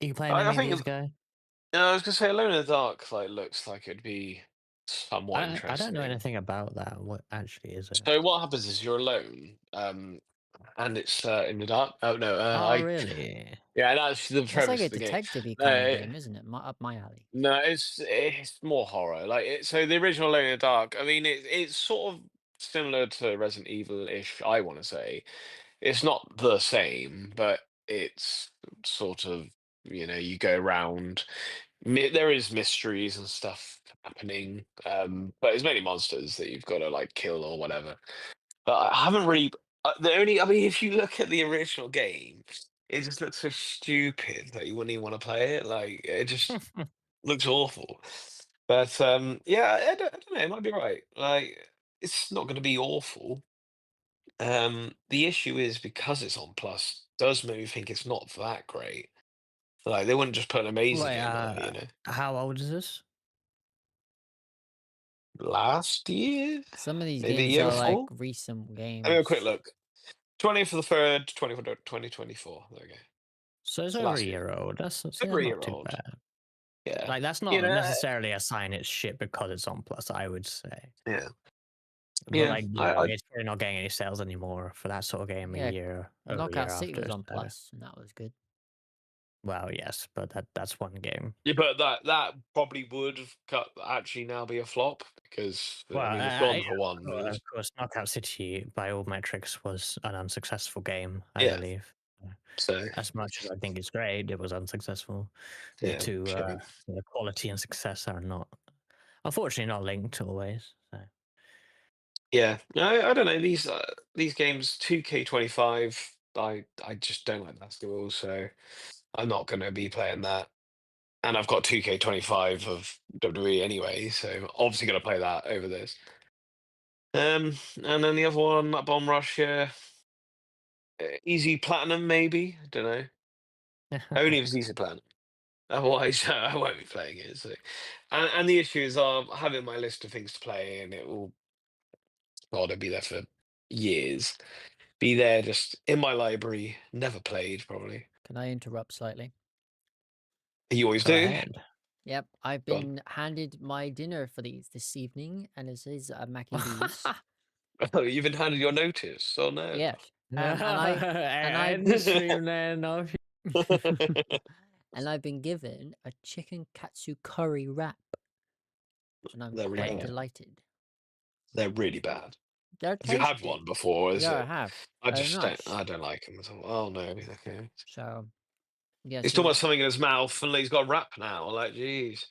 You playing I any of think these guys? I was gonna say Alone in the Dark like looks like it'd be somewhat I don't know interesting. anything about that. What actually is it? So what happens is you're alone, and it's in the dark. Oh no, Oh, I really? yeah, that's the It's like premise a of the game. detective-y No, kind of game, isn't it? Up my alley. no, it's more horror. Like so the original Alone in the Dark. I mean, it's sort of similar to Resident Evil-ish. I want to say it's not the same, but it's sort of you go around. There is mysteries and stuff happening, but it's mainly monsters that you've got to like kill or whatever. But I haven't really. I mean, if you look at the original game, it just looks so stupid that you wouldn't even want to play it. Like it just looks awful. But yeah, I don't know. It might be right. Like it's not going to be awful. The issue is because it's on Plus, does make me think it's not that great. Like they wouldn't just put an amazing Wait, game on it. how old is this? Last year, Some of these maybe the games year are like before. recent Let me have a quick games. look. 20th for the third, 2024. There we go. So it's So over a last year. year old. That's Over a not year too old. bad. Yeah. Like that's You not know, necessarily a sign it's shit because it's on Plus. I would say, yeah. but Yeah. like I it's probably not getting any sales anymore for that sort of game Yeah, over a Knockout year City was after. on So, Plus, and that was good. well, yes, but that's one game. yeah, but that probably would have actually now be a flop because Well, I mean it's gone yeah, for one. It of was course, Knockout City, by all metrics, was an unsuccessful game, I yeah. believe. So As much as I think it's great, it was unsuccessful. The yeah, two, shame. the quality and success are not, unfortunately, not linked always. So. Yeah. No, I don't know these games. 2K25. I just don't like basketball, so I'm not going to be playing that. And I've got 2K25 of WWE anyway, so obviously going to play that over this. And then the other one, that Bomb Rush, yeah, easy platinum maybe. I don't know. Only if it's easy platinum. Otherwise, I won't be playing it. So, and the issue is, I have it in my list of things to play, and it will, God, it'll be there for years. Be there just in my library, never played probably. Can I interrupt slightly? You always Go do. ahead. Yep, I've Go on. been handed my dinner for this evening, and it is mac and bees. Oh, you've been handed your notice. Oh no. Yes, and I End stream then. Off. and I've been given a chicken katsu curry wrap, and I'm They're really quite Damn. bad. delighted. They're really bad. They're Have you had tasty. one before? Is Yeah, I it? have. I They're just don't. nice. I don't like them at all. Oh no. Okay. So yes, He's talking about something in his mouth, and he's got a rap now. Like, jeez.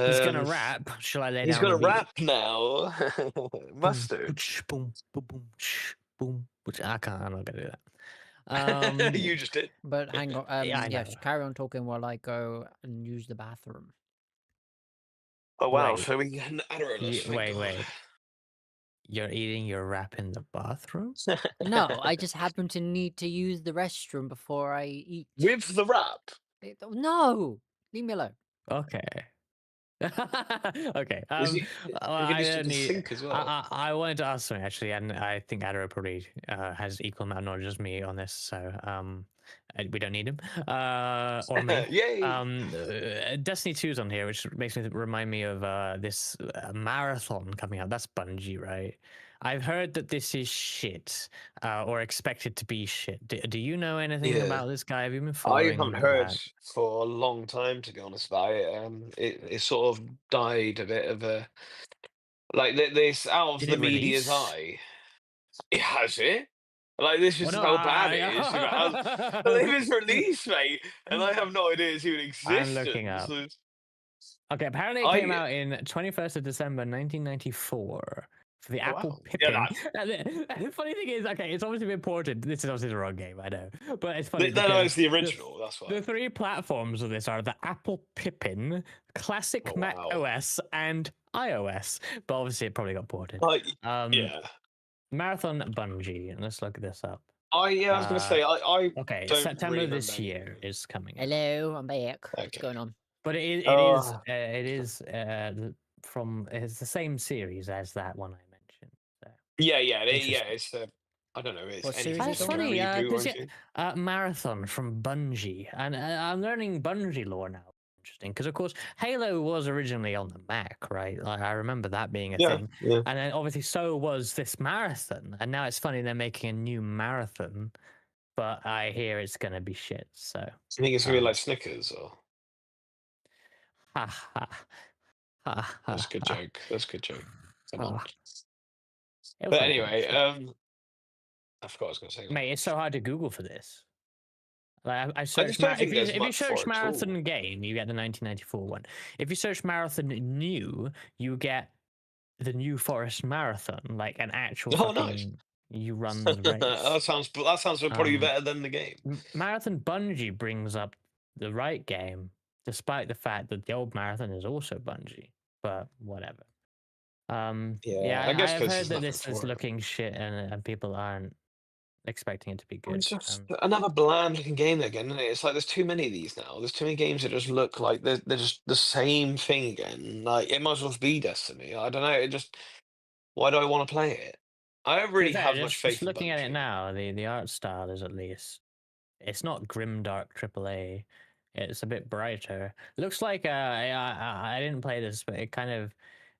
He's gonna Um, rap. Shall I lay he's down got the a beat? rap now. Boom, Mustard. boom, boom, boom, boom. I can't. I'm not gonna do that. You just did. but hang on. Yeah, I know. Yes, carry on talking while I go and use the bathroom. Oh wow. Wait, So we get an errorless. Thank God. wait. You're eating your wrap in the bathroom? No, I just happen to need to use the restroom before I eat. With the rap. No, leave me alone. Okay. Okay. Is he? You can I just do don't the need. sink as well. I wanted to ask something actually, and I think Adara probably has equal amount of knowledge as me on this, so we don't need him or me. Yay. Destiny 2's on here, which makes me remind me of this marathon coming out. That's Bungie, right? I've heard that this is shit, or expected to be shit. Do you know anything Yeah. about this guy? Have you been I haven't following heard that? for a long time, to be honest, about it. It sort of died a bit of a like this out of Did the it media's release? eye. It has it. Like this Well, is no, how bad it is. You know, well, if it's I, released, mate, and I have no idea it's even I'm looking existence. up. Okay, apparently it came I out in 21st of December 1994 for the Oh Apple wow, yeah, Pippin. And the funny thing is, okay, it's obviously been ported. This is obviously the wrong game, I know, but it's funny no, because it's the original. That's the why. three platforms of this are the Apple Pippin, Oh Classic Mac wow. OS, and iOS. But obviously, it probably got ported. Like Um, yeah. Marathon Bungie, and let's look this up. I was gonna say I Okay, don't September really remember this any of year them. is coming out. Hello, I'm back. What's Okay. going on? But Oh from it's the same series as that one I mentioned. So yeah. interesting. It's I don't know. It's What series anything is That's it like a on? funny reboot or because anything. Marathon from Bungie, and I'm learning Bungie lore now. Interesting, because of course Halo was originally on the Mac, right? Like I remember that being a Yeah, thing, yeah. and then obviously so was this Marathon, and now it's funny they're making a new Marathon, but I hear it's gonna be shit. So Do you think it's gonna be like Snickers or? ha ha ha That's a good ha joke. That's a good joke. Come on. ha. It was But quite good anyway, actually. I forgot what I was gonna say. Mate, it's so hard to Google for this. Like I I searched just don't think if there's you much for search it at all. Marathon game, you get the 1994 one. If you search Marathon New, you get the New Forest Marathon, like an actual Oh, nice. fucking you run the race. That sounds probably Um, better than the game. Marathon Bungie brings up the right game, despite the fact that the old Marathon is also Bungie. But whatever. Yeah, I Yeah, I guess have because heard there's that nothing this is for it. looking shit, and people aren't expecting it to be Well, good. it's just another bland looking game again, isn't it? It's like there's too many of these now. There's too many games that just look like they're just the same thing again. Like it might as well be Destiny. I don't know. It just why do I want to play it? I don't To be really fair, have much just faith in looking at it Bungie. now, the art style is at least it's not grimdark AAA. It's a bit brighter. Looks like I didn't play this, but it kind of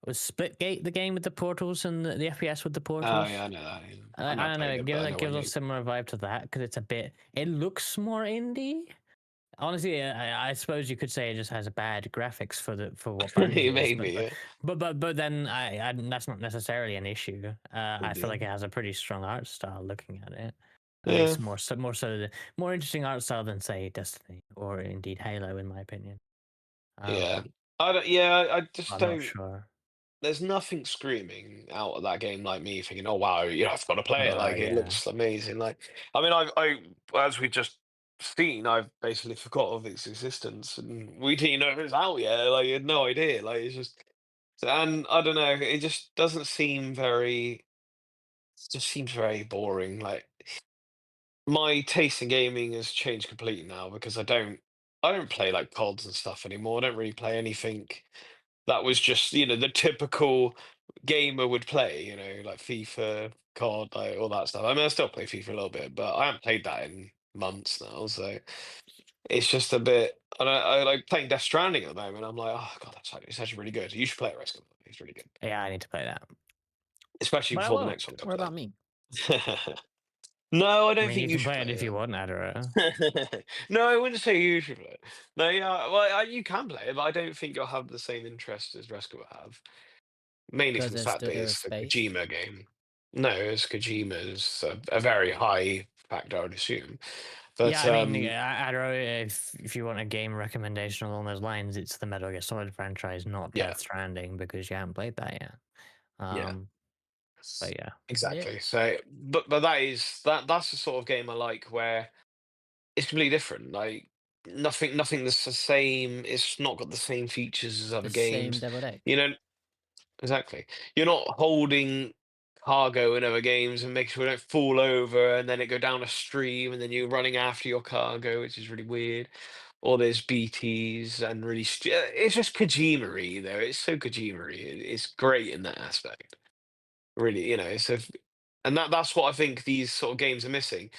was Splitgate the game with the portals and the FPS with the Oh portals. yeah, I know that. Yeah. I I've not don't know. played it, but I It know what gives you a mean. similar vibe to that because it's a bit. It looks more indie. Honestly, I suppose you could say it just has bad graphics for what Bungie is, Maybe, yeah. but then that's not necessarily an issue. I feel Yeah. like it has a pretty strong art style. Looking at it, at Yeah. least more interesting art style than say Destiny or indeed Halo, in my opinion. Yeah. I don't. Yeah, I just I'm not don't. sure. There's nothing screaming out of that game like me thinking, "Oh wow, I've got to play it." Oh Like it yeah, looks amazing. Like, I mean, as we just seen, I've basically forgot of its existence, and we didn't know if it was out yet. Like, you had no idea. Like, it's just, and I don't know. It just doesn't seem very. It just seems very boring. Like, my taste in gaming has changed completely now because I don't play like CODs and stuff anymore. I don't really play anything that was just, the typical gamer would play, like FIFA, COD, like all that stuff. I mean, I still play FIFA a little bit, but I haven't played that in months now, so it's just a bit. I like playing Death Stranding at the moment. I'm like, oh god, it's actually really good. You should play it, Rescue. It's really good, Yeah, I need to play that, especially but I before the next won't. one What comes about me? out. No, I I don't mean, think you you can should play it play if you it. want, Adora, No, I wouldn't say you should play it. No, yeah, well, you can play it, but I don't think you'll have the same interest as Rescue will have. Mainly Because from the fact that there is it's a space. Kojima game. No, it's Kojima's a very high factor, I would assume. yeah. But I mean, Adora, if you want a game recommendation along those lines, it's the Metal Gear Solid franchise, not yeah, Death Stranding, because you haven't played that yet. yeah, But yeah, Yeah. exactly. So, but that's the sort of game I like where it's completely different. Like nothing that's the same. It's not got the same features as The other same games. deviled egg. You know, exactly. You're not holding cargo in other games and making sure it don't fall over and then it go down a stream and then you're running after your cargo, which is really weird. Or there's BTs and really, it's just Kojima-y though. It's so Kojima-y. It's great in that aspect. Really, it's and that's what I think these sort of games are missing.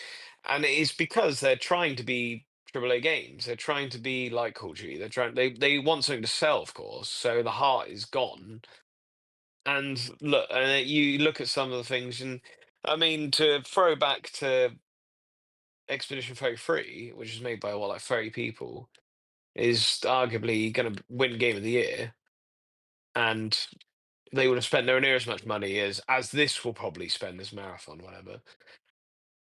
And it's because they're trying to be AAA games. They're trying to be like Call of Duty. They want something to sell, of course. So the heart is gone. And look, you look at some of the things, and I mean, to throw back to Expedition 33, which is made by what, like 30 people, is arguably going to win Game of the Year, and they would have spent nowhere near as much money as this will probably spend this marathon, whatever,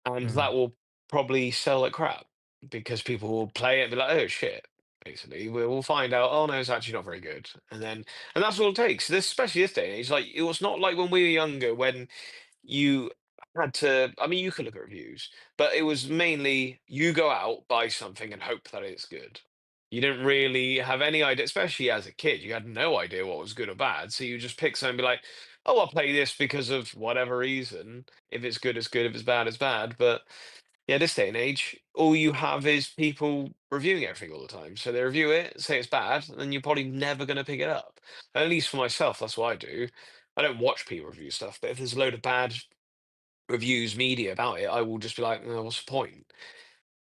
and mm. that will probably sell like crap because people will play it and be like, oh shit. Basically, we'll find out. Oh no, it's actually not very good, and that's all it takes. This, especially this day and age, like it was not like when we were younger, when you had to, I mean, you could look at reviews, but it was mainly you go out, buy something, and hope that it's good. You didn't really have any idea, especially as a kid. You had no idea what was good or bad. So you just pick something and be like, oh, I'll play this because of whatever reason. If it's good, it's good. If it's bad, it's bad. But yeah, this day and age, all you have is people reviewing everything all the time. So they review it, say it's bad, and then you're probably never going to pick it up. At least for myself, that's what I do. I don't watch people review stuff, but if there's a load of bad reviews, media about it, I will just be like, "Oh, what's the point?"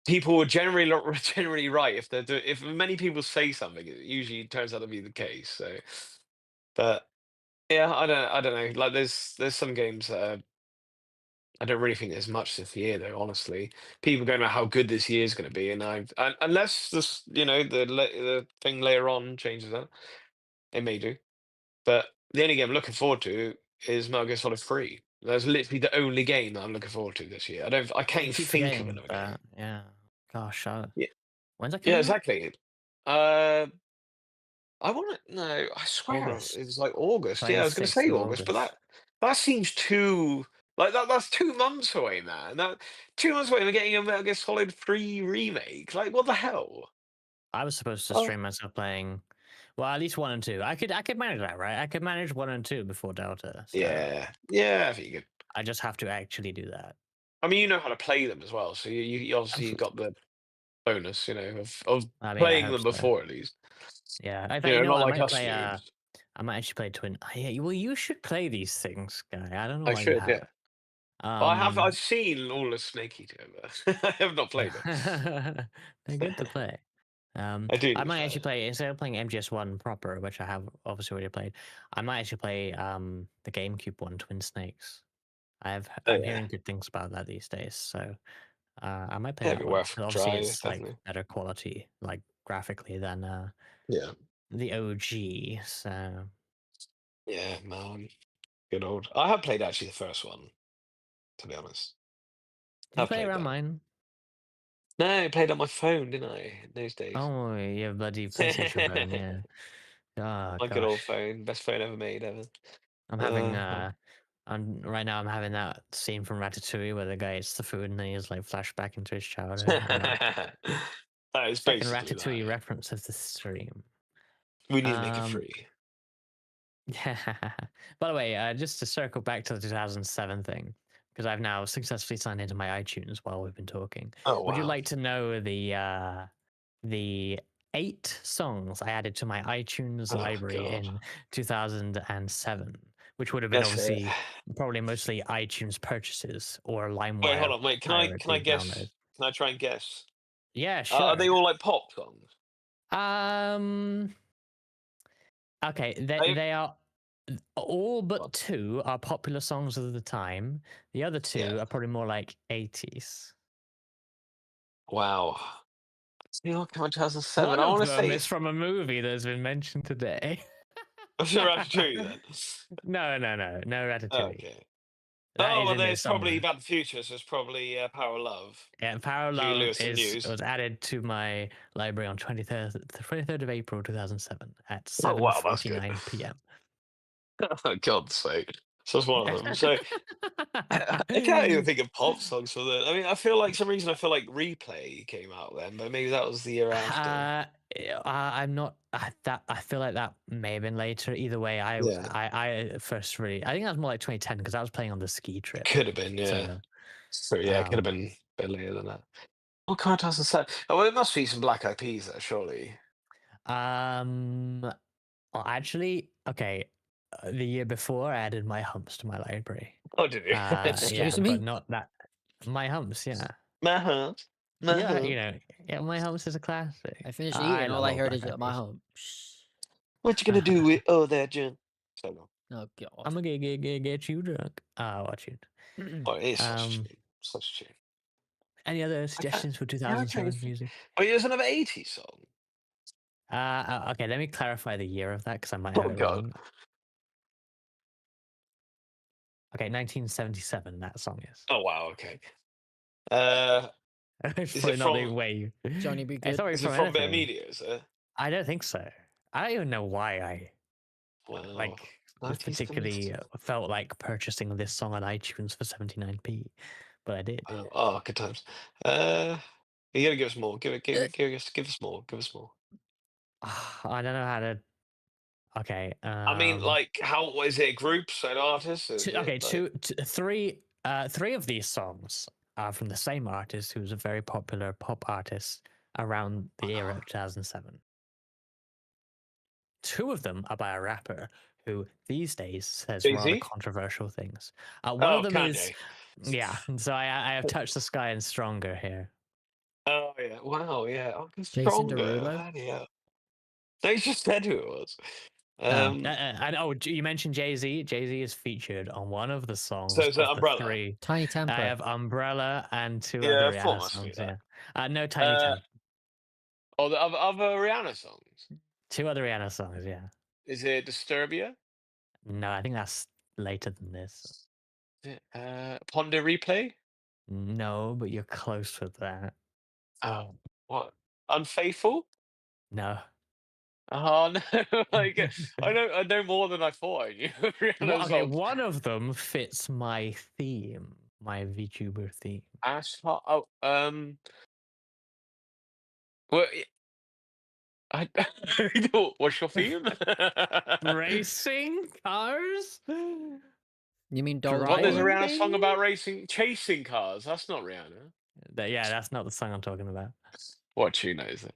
People are generally not generally right if if many people say something, it usually turns out to be the case. So, but yeah, I don't know. Like there's some games that I don't really think there's much this year though. Honestly, people going about how good this year is going to be, unless this the thing later on changes that, it may do. But the only game I'm looking forward to is Metal Gear Solid 3. That's literally the only game that I'm looking forward to this year. I Yeah, can't you even keep think of forgetting another game. that. Yeah, gosh, Yeah, when's that yeah, coming out? exactly. Uh, I want to. No, I swear August it's like August. Yeah, I was going to 26th say of August, but August. that seems too like that. That's 2 months away, man. 2 months away. We're getting a Metal Gear Solid 3 remake. Like, what the hell? I was supposed to Oh, stream myself playing, well, at least 1 and 2. I could manage that, right? I could manage 1 and 2 before Delta. So yeah, yeah. I think you could. I just have to actually do that. I mean, you know how to play them as well, so you obviously got the bonus, of I mean, I playing hope them so. before at least. Yeah, I thought, you know Not what, like us noobs. I might actually play Twin. Yeah, well, you should play these things, guy. I don't know I why you should, yeah. haven't. But I've Um, seen all the Snake Eater, but I have not played it. they're good to play. I do I need to might play actually it. play, instead of playing MGS1 proper, which I have obviously already played. I might actually play the GameCube one, Twin Snakes. Oh I'm yeah. hearing good things about that these days, so I might play Yeah, it'd that be one. worth a Obviously, try, it's like definitely. better quality, like graphically than Yeah. the OG. So Yeah, man. Good old. I have played actually the first one, to be honest. did you I've play played around that. mine? No, I played on my phone, didn't I, in those days? Oh, yeah, bloody PlayStation phone, yeah. Oh My good old gosh, phone. Best phone ever made, ever. I'm having Uh, I'm right now. I'm having that scene from Ratatouille where the guy eats the food and then he's like flashback into his childhood. I'm like, that is second basically that, Ratatouille yeah. reference of the stream. We need to make it Um, free. yeah. By the way, just to circle back to the 2007 thing, because I've now successfully signed into my iTunes while we've been talking. Oh, Would you wow. like to know the 8 songs I added to my iTunes Oh, library God. in 2007, which would have been That's it. obviously probably mostly iTunes purchases or Wait, hold LimeWire on. Wait, can I pirated guess? downloads? Can I try and guess? Yeah, Are they sure. all like pop songs? Okay, I, they are all but two are popular songs of the time. The other two yeah. are probably more like 80s. Wow. New York, 2007. One I of want to them say. is from a movie that's been mentioned today. I'm sure Ratatouille then. No Ratatouille. Okay. That Oh, is well, in there there's probably somewhere. Back to the Future, so it's probably Power of Love. Yeah, Power of Huey Love Lewis and News. was added to my library on 23rd of April 2007 at Oh, wow, that's good. 7:49 p.m. For God's sake. So that's one of them. So I can't even think of pop songs for that. I mean, I feel like some reason I feel like Replay came out then, but maybe that was the year after. I'm not that. I feel like that may have been later. Either way, Yeah, I first really. I think that was more like 2010 because I was playing on the ski it trip. could have been, yeah. So So yeah, it could have um been a bit later than that. What kind of 2007? Oh, well, it must be some Black Eyed Peas there, surely. um. Well, actually, okay. The year before, I added My Humps to my library. Oh, did you? Yeah, Excuse but me? not that. My Humps, yeah. My Humps. My Yeah, Humps. yeah, My Humps is a classic. I finished I eating. All love I old heard Black is Eyed my Peas. home. What you gonna do with that, Jen? So no. Oh God. I'm gonna get you drunk. Watch it. Oh, it is such a Um, tune. Such a tune. any other I can't. suggestions for Yeah, I can't 2007 even. music? Oh, here's another 80s song. Okay, let me clarify the year of that because I might have Oh it God. wrong. Okay, 1977. That song is. Oh wow. Okay. Uh, It's is probably it not the from? way. Johnny Be It's Good. probably Is it from from Bit anything. Media? Is it? I don't think so. I don't even know why I Wow. like was particularly 1972. felt like purchasing this song on iTunes for 79p, but I did. Wow. Oh, good times. You gotta give us more. Give us more. Give us more. I don't know how to. Okay. I mean, like, how is it? Groups and artists? Is it like? Three of these songs are from the same artist, who's a very popular pop artist around the era of 2007. Two of them are by a rapper who these days says rather Jay-Z? controversial things. One of Oh, them is, Kanye. yeah. So I have touched the sky and stronger here. Oh yeah. Wow. Yeah. Oh, he's Jason stronger. Derulo. Yeah. They just said who it was. Oh, And you mentioned Jay-Z. Jay-Z is featured on one of the So songs is it of the Umbrella? three. Tiny I Temper. have Umbrella and two other Yeah, I thought it Rihanna must be songs. that. Yeah. No Tiny Uh, Temper. oh, the other Rihanna songs. Two other Rihanna songs. Yeah. Is it Disturbia? No, I think that's later than this. Is it, Ponder Replay? No, but you're close with that. Oh, what? Unfaithful? No. Oh no! Like I know more than I thought I knew. Rihanna Okay, songs. one of them fits my theme, my VTuber theme. Asphalt. Oh, well, I what's your theme? Racing cars? You mean What? There's a Dolphin? Rihanna song about Driving? racing, chasing cars. That's not Rihanna. Yeah, that's not the song I'm talking about. What tune is it?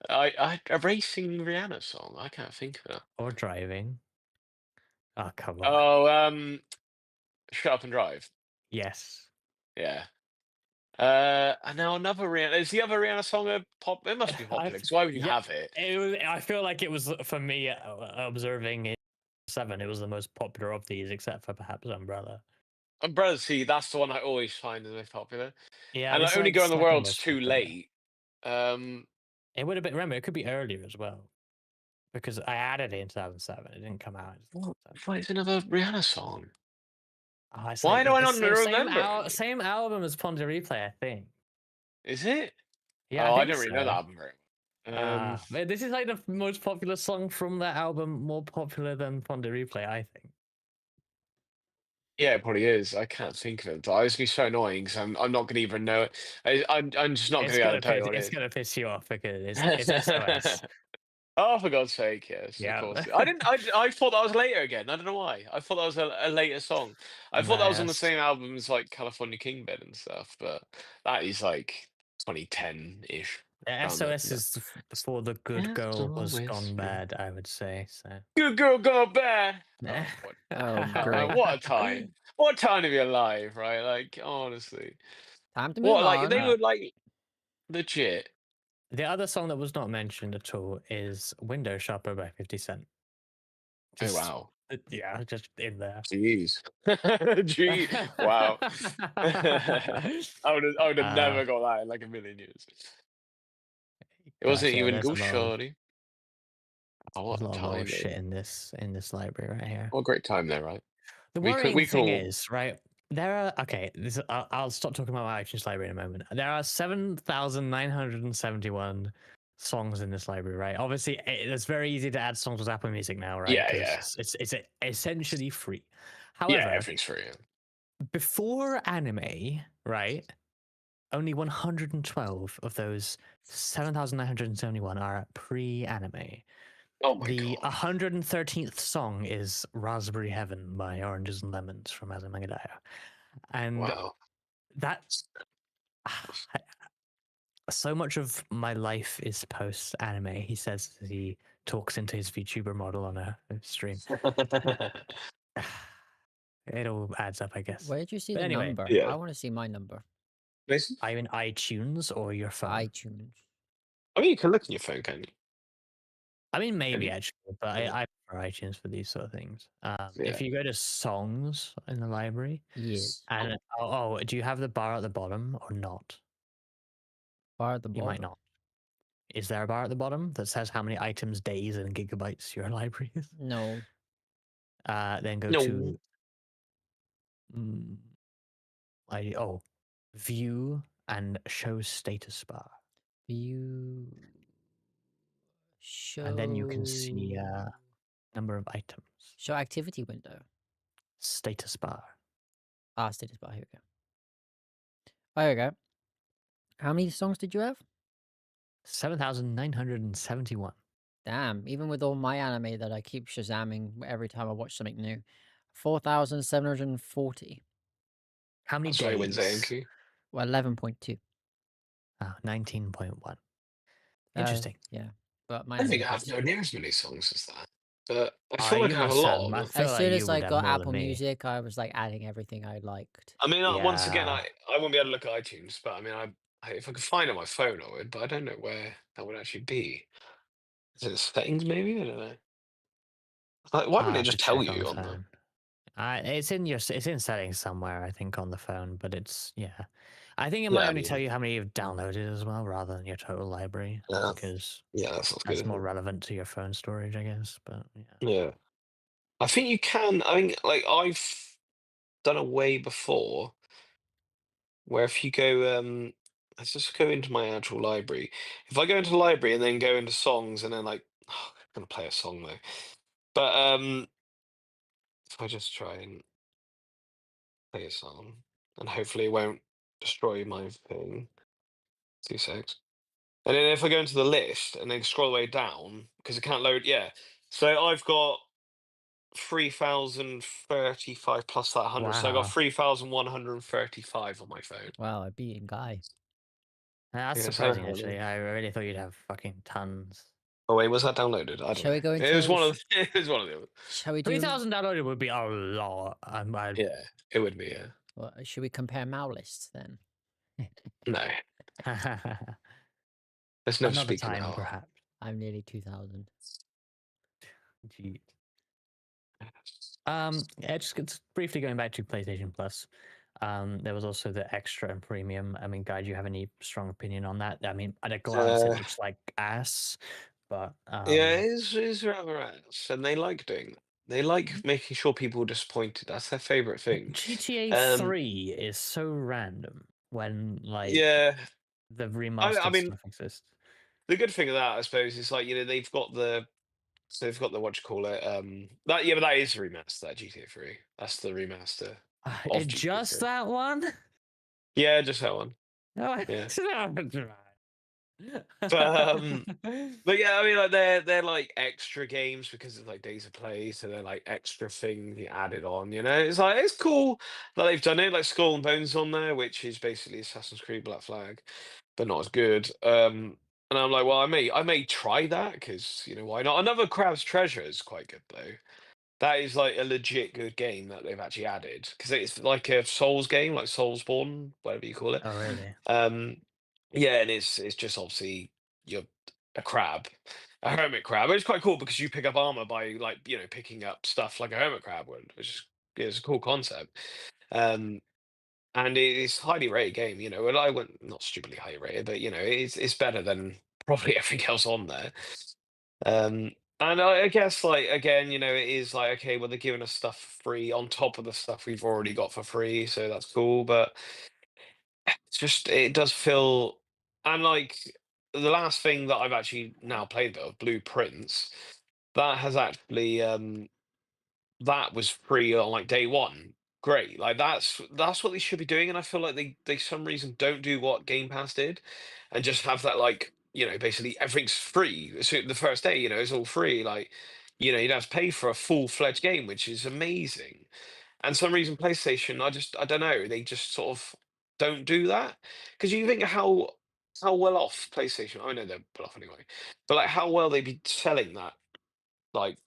A racing Rihanna song. I can't think of it. Or driving. Oh, come on. Oh, Shut Up and Drive. Yes. Yeah. And now another Rihanna. Is the other Rihanna song a pop? It must be I, popular. 'Cause why would you yeah, have it? I feel like it was for me observing it. Seven, it was the most popular of these, except for perhaps Umbrella. Umbrella, see, that's the one I always find the most popular. Yeah, And it's like Only like Girl in the second World's most too popular. late. Um, It would have been. Remember, it could be earlier as well because I added it in 2007. It didn't come out. what is another Rihanna song? Oh, it's Why like do I not it's the remember any? same album as Pond de Replay, I think. Is it? Yeah, I Oh, I think don't really know that so. album very well. But this is like the most popular song from that album, more popular than Pond de Replay, I think. Yeah, it probably is. I can't think of it, but it's gonna be so annoying because I'm not gonna even know it. I'm just not gonna be able to tell you what It's it gonna piss you off because it's is. SOS. Oh, for God's sake, yes, of Yeah. course. I didn't. I thought that was later again. I don't know why. I thought that was a later song. I thought that was on the Yes. same album as like California King Bed and stuff, but that is like 2010-ish. Around there. SOS is before the good Yes, girl was always. gone bad, I would say. So. Good girl, go bad. Oh, what? Oh, great. What a time! What a time to be alive, right? Like honestly, Time to move what? Like they on. were like legit. The other song that was not mentioned at all is "Window Shopper" by 50 Cent. Oh Just wow. yeah, just in there. Jeez. Gee, wow. I would have uh, never got that in like a million years. It gosh, wasn't yeah, even good, shorty. Oh, there's what a a lot of old time, shit though. in this library right here. What a great time there, right? The We could worrying we could thing all is, right? There are okay. I'll stop talking about my iTunes library in a moment. There are 7,971 songs in this library, right? Obviously, it's very easy to add songs with Apple Music now, right? yeah, yeah. Because it's essentially free. Yeah, However, everything's free. Yeah. before anime, right? Only 112 of those 7,971 are pre-anime. Oh my The god. 113th song is Raspberry Heaven by Oranges and Lemons from Azumangadaya. And Wow. that so much of my life is post anime, he says as he talks into his VTuber model on a stream. It all adds up, I guess. Where did you see But the anyway, number? Yeah. I want to see my number. Mason? are you in iTunes or your phone? iTunes. I mean, you can look on your phone, can you? I mean, Have maybe you? actually, but Yeah. I prefer iTunes for these sort of things. Yeah. If you go to songs in the library, Yes. and do you have the bar at the bottom or not? Bar at the You might bottom. not. Is there a bar at the bottom that says how many items, days, and gigabytes your library is? No. Then go No. to mm, view and show status bar, View. and then you can see Show. number of items. Show activity window. Status bar. Ah, status bar. Here we go. Oh, here we go. How many songs did you have? 7,971. Damn. Even with all my anime that I keep shazamming every time I watch something new. 4,740. How many That's why he wins days? AMQ. Well, 11.2. 19.1. Interesting. Yeah. But my I anime think is I quite have slow. nowhere near as many songs as that. But I feel like You I have a must have. lot I of them. feel As like soon you as I would have got more than Apple me. Music, I was like adding everything I liked. I mean, once again, Yeah. I won't be able to look at iTunes, but I mean, if I could find it on my phone, I would. But I don't know where that would actually be. Is it settings? Maybe I don't know. Like, why I'll wouldn't it have to just tell check on the you on the? phone. It's in settings somewhere, I think, on the phone, but it's yeah. I think it might Yeah, I only tell mean, you how many you've downloaded as well, rather than your total library, yeah, because yeah, that sounds good. that's Isn't more it? relevant to your phone storage, I guess. But yeah. Yeah, I think you can. I mean, like I've done a way before where if you go, let's just go into my actual library. If I go into the library and then go into songs and then like, I'm gonna play a song though. But if I just try and play a song, and hopefully it won't destroy my thing. 2 secs. And then if I go into the list and then scroll the way down, because it can't load, yeah. So I've got 3,035 plus that 100. So I got Wow, 3,135 on my phone. Wow, I beat a guy. that's Yeah, so surprising actually. I really thought you'd have fucking tons. oh wait, was that downloaded? I don't Shall know. we go It was into? one of it was one of the other. Shall we Three do? thousand downloaded would be a lot. Yeah, it would be, yeah. Well, should we compare Mao lists then? No, there's no another speaking time, out. perhaps. I'm nearly 2,000. Gee. Yeah, just briefly going back to PlayStation Plus. There was also the extra and premium. I mean, guy, do you have any strong opinion on that? I mean, at a glance, it Uh, looks like ass, but yeah, it's rather ass, and they like doing that. They like making sure people are disappointed. That's their favorite thing. GTA Um, 3 is so random when like yeah, the I remastered mean, stuff exists. the good thing of that, I suppose, is like they've got the what you call it. That yeah, but that is the remaster. That GTA 3. That's the remaster of GTA Just 3. that one? Yeah, just that one. No, Yeah, it's but but yeah, I mean, like they're like extra games because it's like days of play, so they're like extra thing you added on. You know, it's like it's cool that they've done it. Like Skull and Bones on there, which is basically Assassin's Creed Black Flag, but not as good. And I'm like, well, I may try that because you know why not? Another Crab's Treasure is quite good though. That is like a legit good game that they've actually added because it's like a Souls game, like Soulsborne, whatever you call it. Oh, really? Um, yeah, and it's just obviously you're a crab, a hermit crab. It's quite cool because you pick up armor by like picking up stuff like a hermit crab would, which is a cool concept. Um, and it's highly rated game. And I went not stupidly highly rated, but it's better than probably everything else on there. Um, and I guess like again, it is like okay, well they're giving us stuff free on top of the stuff we've already got for free, so that's cool. But it's just it does feel and like the last thing that I've actually now played though, Blueprints, that has actually that was free on like day one. Great. Like that's what they should be doing. And I feel like they some reason don't do what Game Pass did and just have that like, basically everything's free. So the first day, it's all free. Like, you'd have to pay for a full-fledged game, which is amazing. And some reason PlayStation, I don't know, they just sort of don't do that. Because you think how well off PlayStation, I know they're well off anyway, but like how well they'd be selling that like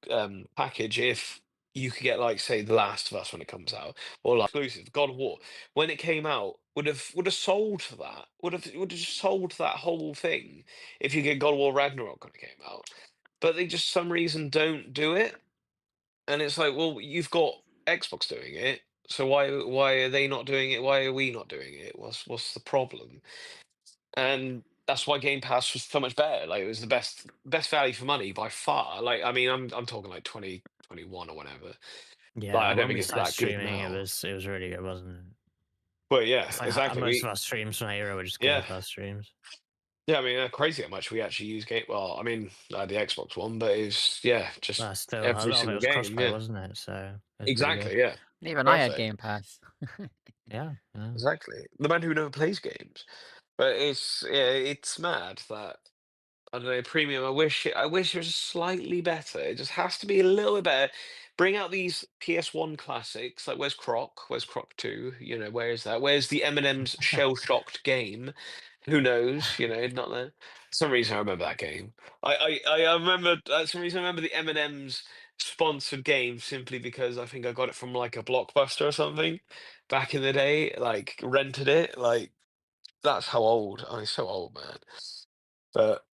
package if you could get like say The Last of Us when it comes out or like exclusive God of War when it came out would have sold for that would have just sold that whole thing if you get God of War Ragnarok when it came out, but they just some reason don't do it, and it's like well you've got Xbox doing it, so why are they not doing it, why are we not doing it, what's the problem? And that's why Game Pass was so much better. Like it was the best value for money by far. Like I mean, I'm talking like 2021 or whatever. Like Yeah, I don't when think we it's started that good streaming, now. it was really good, wasn't it? But yeah, It's like exactly. most of our streams from that era were just Game Yeah, Pass streams. yeah. I mean, crazy how much we actually use game. Well, I mean, I had the Xbox one, but it's yeah, just Still, a every lot of it single was game. crossplay, Yeah, wasn't it? So it was pretty good. exactly. Yeah, Even I had perfect. Game Pass. Yeah, yeah. Exactly. The man who never plays games. But it's mad that I don't know, premium. I wish it was slightly better. It just has to be a little bit better. Bring out these PS1 classics. Like where's Croc? Where's Croc 2? Where is that? Where's the Eminem's Shell Shocked game? Who knows? Not there. For some reason I remember that game. I remember some reason I remember the Eminem's sponsored game simply because I think I got it from like a Blockbuster or something back in the day. Like rented it. Like that's how old. I'm so old, man. But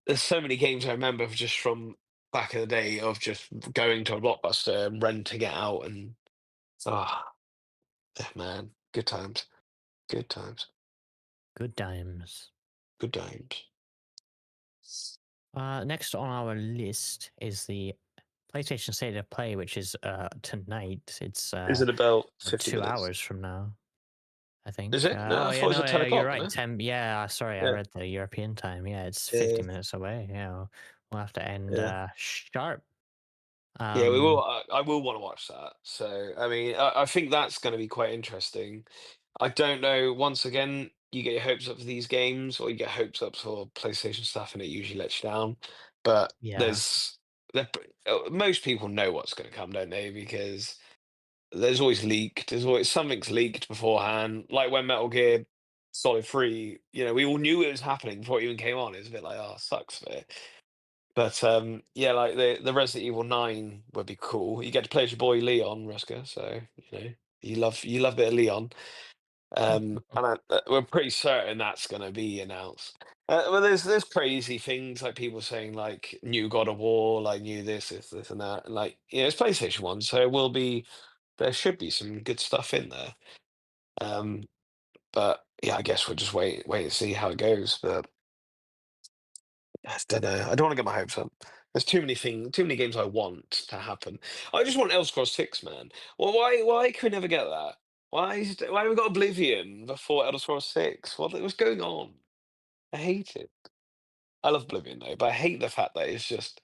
there's so many games I remember just from back in the day of just going to a Blockbuster and renting it out and ah, man, good times, good times, Good times. good times. Next on our list is the PlayStation State of Play, which is tonight. It's Is it about 50 2 minutes? hours from now, I Is think. it? No, Oh I yeah, thought it was no, at 10 you're o'clock, right. wasn't 10. Yeah, sorry, I it? read the European time. Yeah, it's Yeah, 50 minutes away. Yeah, we'll have to end yeah. sharp. Yeah, we will. Um, I will want to watch that. So, I mean, I think that's going to be quite interesting. I don't know. Once again, you get your hopes up for these games, or you get hopes up for PlayStation stuff, and it usually lets you down. But yeah, most people know what's going to come, don't they? Because there's always leaked. There's always something's leaked beforehand. Like when Metal Gear Solid 3, we all knew it was happening before it even came on. It was a bit like, oh, sucks for it. But yeah, like the Resident Evil 9 would be cool. You get to play as your boy Leon, Ruska, so you love a bit of Leon. And we're pretty certain that's going to be announced. Well, there's crazy things like people saying like new God of War, like new this, and that. And like it's PlayStation 1, so there should be some good stuff in there. Um, but yeah, I guess we'll just wait and see how it goes. But I don't know. I don't want to get my hopes up. There's too many games I want to happen. I just want Elder Scrolls 6, man. Well, why can we never get that? Why have we got Oblivion before Elder Scrolls 6? What's going on? I hate it. I love Oblivion though, but I hate the fact that it's just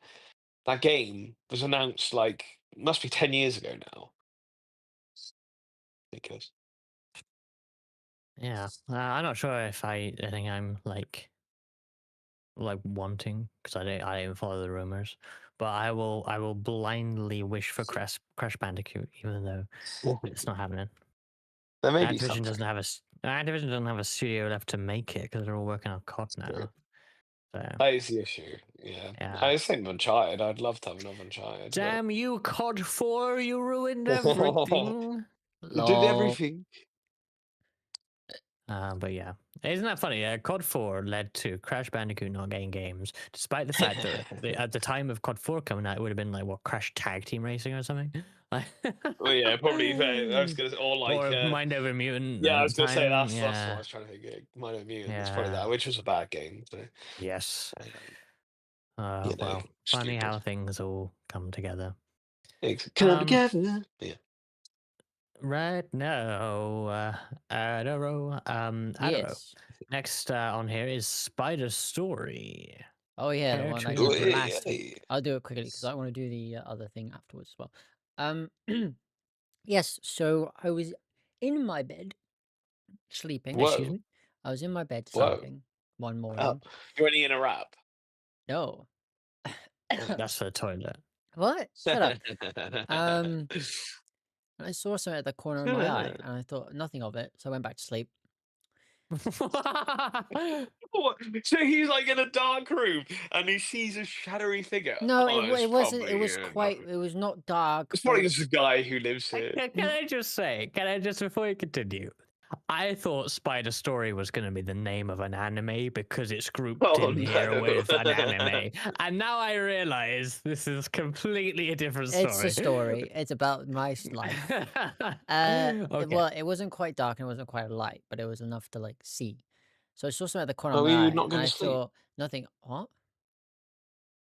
that game was announced like must be 10 years ago now. Because yeah. I'm not sure if I think I'm like wanting because I didn't follow the rumors, but I will blindly wish for Crash Bandicoot even though it's not happening. there may be Activision something. doesn't have Activision doesn't have a studio left to make it because they're all working on COD True. now. So That is the issue. Yeah. yeah. I was saying Uncharted. I'd love to have another Uncharted, but Damn you, COD 4! You ruined everything. did Lol. everything. But yeah, isn't that funny? COD 4 led to Crash Bandicoot not getting games, despite the fact that at the time of COD 4 coming out, it would have been like what Crash Tag Team Racing or something, like, Well, yeah, probably. I was gonna, or like, or Mind Over Mutant yeah, I at the was gonna say time. that's what I Yeah, was trying to think. Minor Mutant was probably yeah, that, which was a bad game. So, yes. um, you know, Well, funny stupid. how things all come together. Come Um, together. Yeah. right now, I don't know. Yes. Next on here is Spider Story. Oh yeah, the Care one I to did Yeah, last yeah. week. I'll do it quickly because I want to do the other thing afterwards as well. Um, yes. So I was in my bed sleeping. Excuse Whoa, me? I was in my bed whoa. sleeping one Oh, morning. you're only in a rap. No. That's for the toilet. What? Shut up. Um, I saw something at the corner of my eye, and I thought nothing of it, so I went back to sleep. What? So he's like in a dark room and he sees a shadowy figure. No, Oh, it's it wasn't. It probably was quite. nothing. It was not dark, It's but probably just a guy who lives here. Can I just say, before you continue, I thought Spider Story was going to be the name of an anime because it's grouped Oh in here no. with an anime. And now I realize this is completely a different it's a story. story. It's about my life. Okay. Well, it wasn't quite dark and it wasn't quite light, but it was enough to like see. So I saw something at the corner of Are my you eye, not and going to I sleep? saw nothing. What?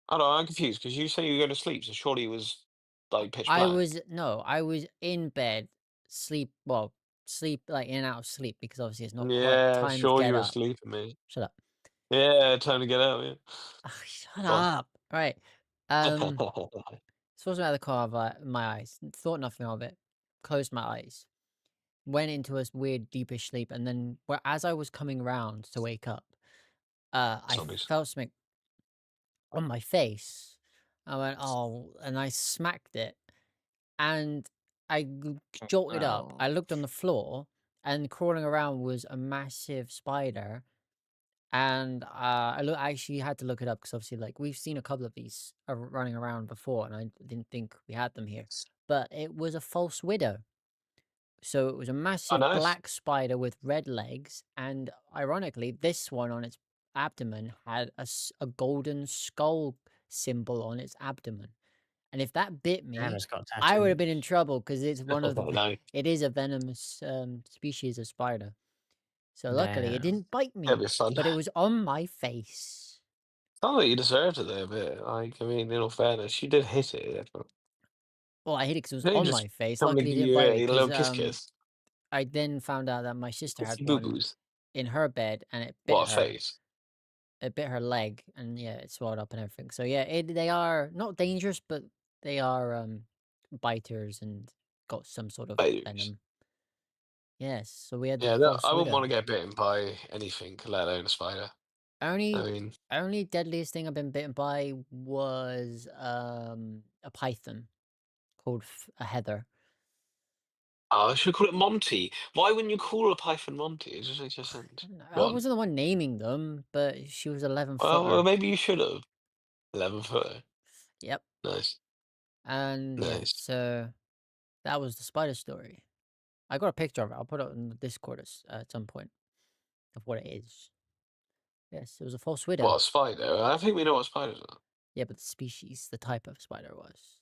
I don't know, I'm confused because you say you're going to sleep, so surely it was like pitch I black. was no, I was in bed, sleep. Well, sleep like in and out of sleep because obviously it's not quite Yeah, time to sure you get were up. sleeping, mate. Shut up. Yeah, time to get out, yeah. Ugh, shut Go up. Right. Um, on. saw something at the corner of my eyes. Thought nothing of it. Closed my eyes. Went into a weird deepish sleep, and then as I was coming around to wake up, I Zombies. felt something on my face. I went, oh, and I smacked it, and jolted up. Oh. I looked on the floor, and crawling around was a massive spider. And I actually had to look it up because obviously, like, we've seen a couple of these running around before, and I didn't think we had them here. But it was a false widow. So it was a Oh, massive nice. black spider with red legs, and ironically, this one on its abdomen had a golden skull symbol on its abdomen. And if that bit Damn, me, it's got I would have tattoos. been in trouble because it's one of the Nice. it is a venomous species of spider. So luckily, it Damn. didn't bite That'd me, be fun. but it was on my face. Sounds like you deserved it there a bit. Like, I mean, in all fairness, you did hit it. Well, I hit it because it was They on just my face. come to Luckily, it give didn't you bite me a because little kiss kiss. I then found out that my sister had Kissy boo one boos. in her bed, and it bit What a her. face. It bit her leg, and yeah, it swelled up and everything. So yeah, they are not dangerous, but they are biters and got some sort of Beige. venom. Yes, so we had the Yeah, no, false I wouldn't want widow. to get bitten by anything, let alone a spider. I Only mean, only deadliest thing I've been bitten by was a python called a heather. I should call it Monty. Why wouldn't you call a python Monty? It just makes no sense. I Go on. wasn't the one naming them, but she was 11 Well, footer. maybe you should have. 11 footer. Yep. Nice. And yeah, Nice. so that was the spider story. I got a picture of it. I'll put it in the Discord at some point of what it is. Yes, it was a false What, widow. a spider? I think we know what spiders are. Yeah, but the species, the type of spider was.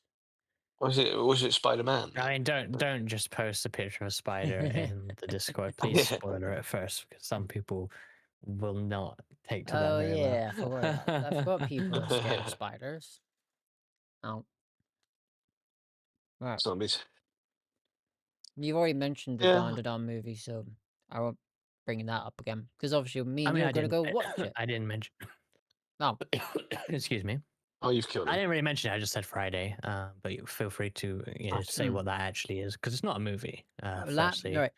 Was it Spider Man? I mean, don't just post a picture of a spider in the Discord. Please Yeah. spoiler it first, because some people will not take to that Oh very well. yeah, I forgot about that. I forgot people are scared of spiders. Oh, right. Zombies. You've already mentioned the Dawn Yeah. to Dawn movie, so I won't bring that up again because obviously me I and mean, you are gonna go watch it. I didn't mention. Oh, Excuse me. Oh, you've killed I him. didn't really mention it. I just said Friday. But you feel free to say what that actually is, because it's not a movie. Firstly, right.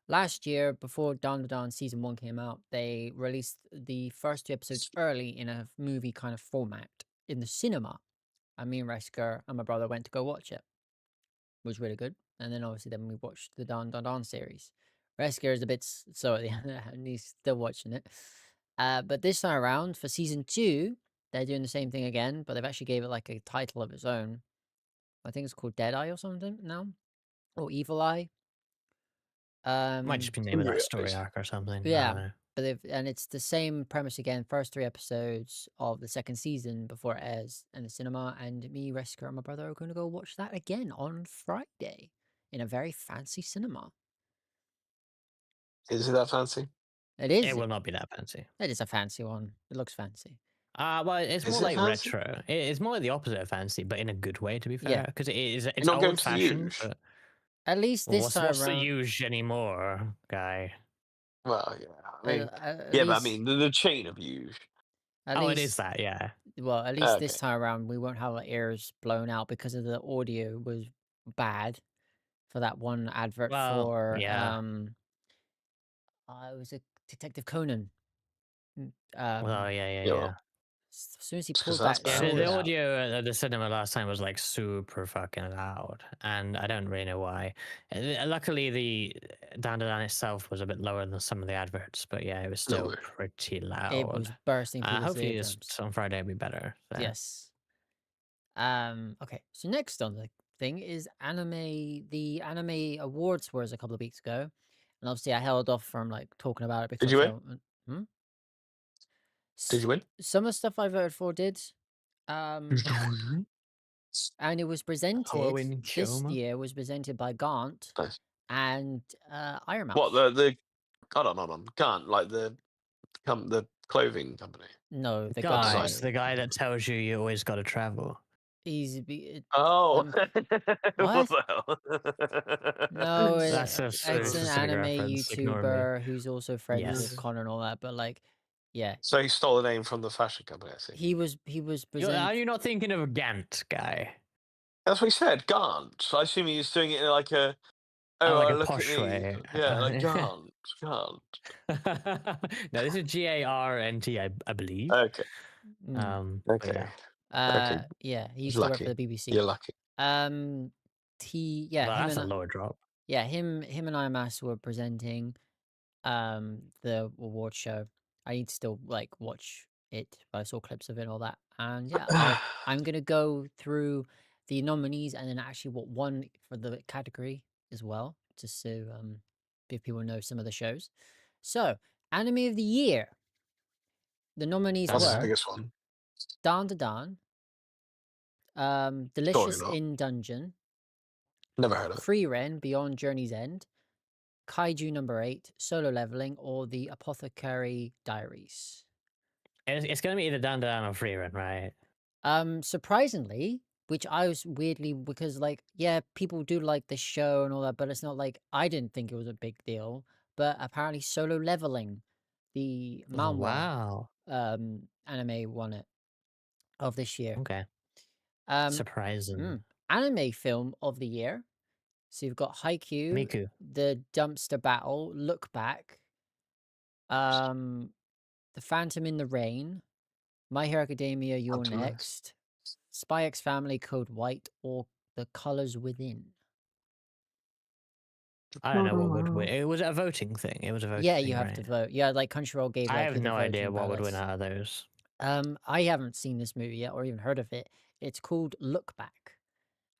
Last year, before Dawn to Dawn season 1 came out, they released the first 2 episodes early in a movie kind of format in the cinema. And me and Resker and my brother went to go watch it. It was really good. And then obviously then we watched the Dawn Dawn Dawn series. Resker is a bit slow at the end and he's still watching it. But this time around for season 2, they're doing the same thing again, but they've actually gave it like a title of its own. I think it's called Dead Eye or something now. Or Evil Eye. Might just be the name of that Embryo, story basically. arc or something. I Yeah, don't know. but it's the same premise again. First 3 episodes of the second season before it airs in the cinema, and me, Resca, and my brother are going to go watch that again on Friday in a very fancy cinema. Is it that fancy? It It is. will not be that fancy. It is a fancy one. It looks fancy. Well, it's Is more it like fancy? retro. It's more like the opposite of fancy, but in a good way, to be fair. Yeah. Because You're it's not going old to the fashioned, Uge? but At least well, this time what's the around. use anymore, guy? Well, yeah. I mean, At yeah, but I least, mean the chain of Uge. at Oh, it is least, that, yeah. well, at least this Okay. time around we won't have our ears blown out because of the audio was bad for that one advert Well, for yeah. it was a Detective Conan. Well, Um, yeah, yeah, Yeah, well, yeah. as soon as he it's because pulled that's that Yeah, bad, I the sword guess. out, audio at the cinema last time was like super fucking loud, and I don't really know why. Luckily, the Down to Down itself was a bit lower than some of the adverts, but yeah, it was No still way. pretty it loud. was bursting people's Hopefully, eardrums. on Friday will be better. So. Yes. Okay. So next on the thing is anime. The anime awards was a couple of weeks ago, and obviously I held off from like talking about it because Did you obviously win? hmm? Did you win? Some of the stuff I voted for did. Um, and it was presented Halloween this Choma. year was presented by Gaunt Nice. and Iron What Mouse. the hold on. Can't like the clothing company. No, the Design. Gaunt, guy. the guy that tells you you always got to travel. Oh, Um, what what? the hell? No, That's a it's an specific anime reference. Ignore me. YouTuber who's also friends with Yes. Connor and all that. But like, yeah, So he stole the name from the fashion company, I see. he was Are present. you not thinking of Gant guy? That's what he said, Gant. I assume he was doing it in like a, Oh, like a look at posh me. way. Yeah, like Gant. Gant. No, this is Garnt, I believe. Mm, Okay. But Okay. yeah. Okay. yeah, he He's used to work for lucky. the BBC. You're lucky. Um, yeah, Well, that's a lower drop. him and IMAS were presenting the award show. I need to still like watch it, but I saw clips of it and all that. And yeah, I'm gonna go through the nominees and then actually what won for the category as well, just so if people know some of the shows. So, anime of the year. The nominees That's the were biggest one. Dan Da Dan, Surely Delicious not. in Dungeon, Never heard of it. Free Ren Beyond Journey's End, Kaiju number 8, Solo Leveling, or The Apothecary Diaries. It's going to be either Down to Down or Free Run, right? Surprisingly, which I was weirdly because like yeah, people do like this show and all that, but it's not like I didn't think it was a big deal. But apparently, Solo Leveling, the Oh, manhwa wow. anime won it of this year. Okay. Um, Surprising. Anime film of the year. So you've got Haikyuu, Miku. The Dumpster Battle, Look Back, um, The Phantom in the Rain, My Hero Academia, You're Up to this. Next, Spy X Family, Code White, or The Colors Within. I don't know what would win. It was a voting thing. It was a voting Yeah, thing, you have right? to vote. Yeah, like Crunchyroll gave I like have the no idea voting what would win ballots. out of those. I haven't seen this movie yet or even heard of it. It's called Look Back,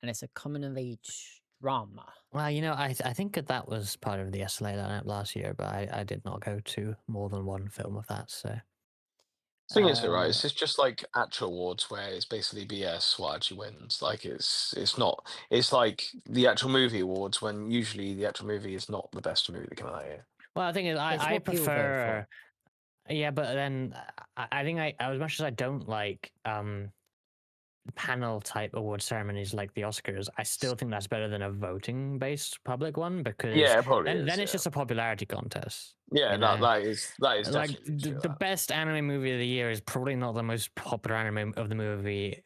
and it's a coming of age drama. Well, I think that was part of the SLA lineup last year, but I did not go to more than one film of that. So Thing is, right? Uh, It's just like actual awards where it's basically BS what actually wins. Like it's not. It's like the actual movie awards when usually the actual movie is not the best movie that came out that year. well, the thing is, it's I what people voted for. prefer. Yeah, but then I think as much as I don't like panel type award ceremonies like the Oscars, I still think that's better than a voting based public one because Yeah, it probably then is. it's just a popularity contest. Yeah, You know? that is Like definitely true. the best anime movie of the year is probably not the most popular anime of the movie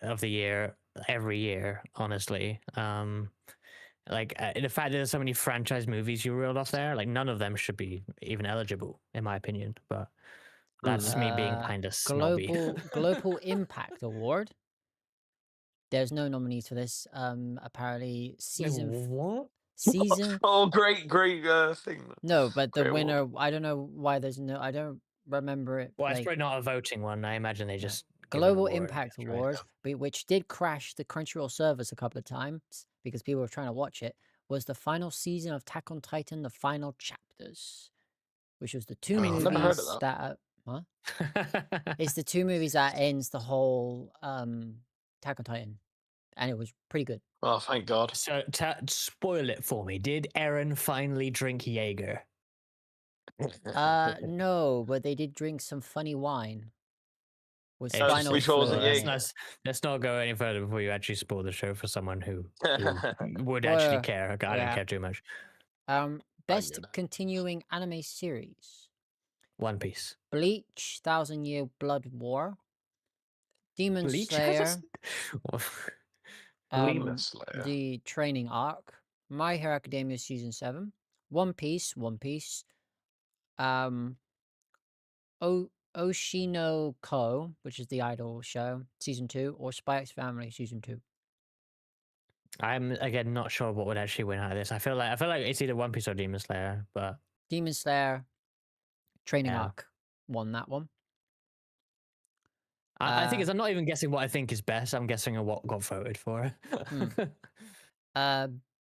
of the year every year, honestly. The fact that there's so many franchise movies you reeled off there, like none of them should be even eligible, in my opinion. But that's me being kind of snobby. Global Impact Award. There's no nominees for this. Apparently What? season. Oh, great thing. No, but the Great award. winner. I don't know why there's no. I don't remember it. Well, it's Like probably not a voting one. I imagine they just give an Global award, I Impact guess, right? Award, which did crash the Crunchyroll servers a couple of times because people were trying to watch it, was the final season of Attack on Titan, the final chapters, which was the two Oh, I've never heard of movies that. huh? It's the two movies that ends the whole Attack on Titan, and it was pretty good. Oh, thank God. So, spoil it for me. Did Eren finally drink Jaeger? No, but they did drink some funny wine with It's just, spinal Which one was it, fluid in let's, it. Jaeger? let's not go any further before you actually spoil the show for someone who would Well, actually care. I don't yeah. care too much. Best you know. continuing anime series: One Piece. Bleach, Thousand Year Blood War, Demon Bleach Slayer, Demon Slayer. the Training Arc, My Hero Academia Season 7, One Piece, Oshino Ko, which is the Idol show, Season 2, or Spy X Family Season 2. I'm again not sure what would actually win out of this. I feel like it's either One Piece or Demon Slayer, but Demon Slayer, Training yeah. Arc won that one. I think I'm not even guessing what I think is best. I'm guessing what got voted for.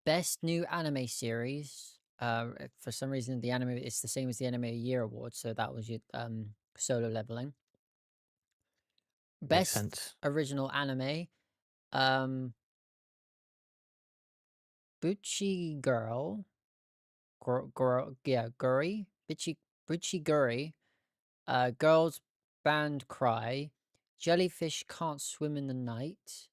Best new anime series. For some reason, the anime it's the same as the Anime Year Award, so that was your Solo Leveling. Makes Best sense. original anime. Buchi Girl. Guri. Buchi Guri. Girls Band Cry. Jellyfish Can't Swim in the Night.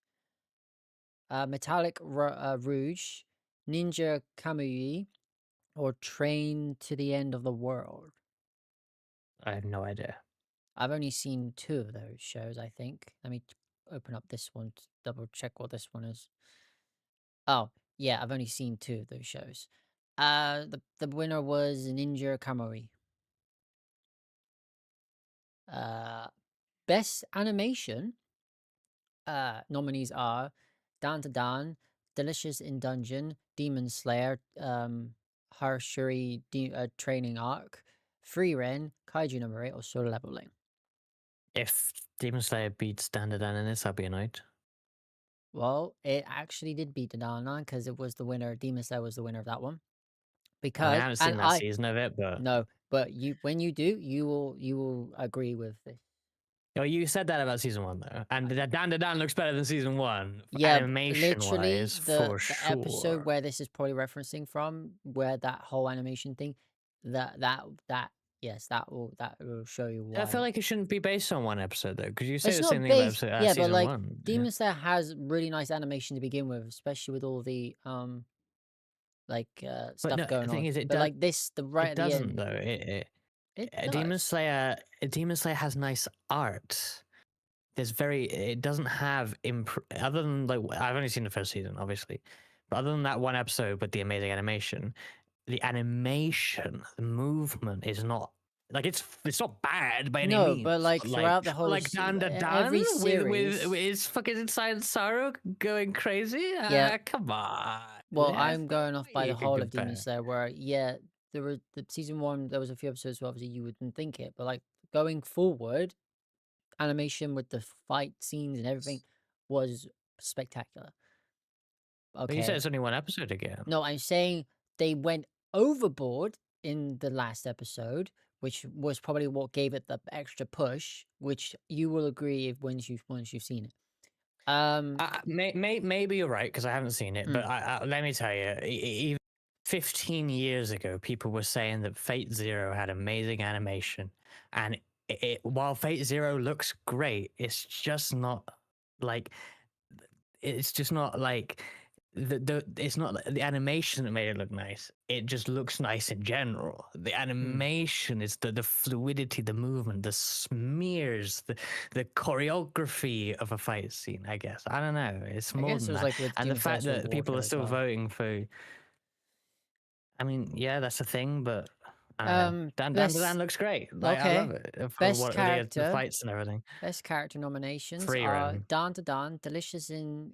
Metallic Rouge. Ninja Kamui. Or Train to the End of the World. I have no idea. I've only seen 2 of those shows, I think. Let me open up this one to double check what this one is. Oh, yeah, I've only seen 2 of those shows. The winner was Ninja Kamui. Best animation nominees are Dan to Dan, Delicious in Dungeon, Demon Slayer, Harshuri Training Arc, Free Ren, Kaiju number 8, or Solo Leveling. If Demon Slayer beats Standard in this, I'll be annoyed. Well, it actually did beat the Dan because it was the winner. Demon Slayer was the winner of that one. I Because haven't seen that season of it, but no, but when you do, you will agree with this. oh, you said that about season 1 though, and that Dan looks better than season 1. Yeah, animation literally wise, the for episode sure. where this is probably referencing from, where that whole animation thing, yes, that will show you why. I feel like it shouldn't be based on one episode though, because you say It's the not same thing about based, yeah, but season like 1. Demon Slayer has really nice animation to begin with, especially with all the But stuff no, going the thing on. is, But like this, the right it at the doesn't end, though. it Demon does. Slayer has nice art. It doesn't have other than like I've only seen the first season, obviously, but other than that one episode with the amazing animation, the movement is not like it's not bad by any No, means. but like throughout the whole like Dan every series, with his fucking Silent Sorrow going crazy. Yeah. Come on. Well, Yeah, I'm going off by the you can whole of Demon compare. Slayer, where there were the season 1. There was a few episodes where obviously you wouldn't think it, but like going forward, animation with the fight scenes and everything was spectacular. But you said Okay. it's only one episode again. No, I'm saying they went overboard in the last episode, which was probably what gave it the extra push, which you will agree if once you've seen it. Maybe you're right because I haven't seen it, but let me tell you, even 15 years ago, people were saying that Fate Zero had amazing animation, and while Fate Zero looks great, it's just not like it's not the animation that made it look nice. It just looks nice in general. The animation is the fluidity, the movement, the smears, the choreography of a fight scene. I guess I don't know. It's more than that, like with and the Demon fact Slayer that people are still voting for. I mean, yeah, that's a thing, but I don't know. Dan looks great. Like, I love it for Best what character, the fights and everything. Best character nominations Free are Ren. Dan to Dan, Delicious in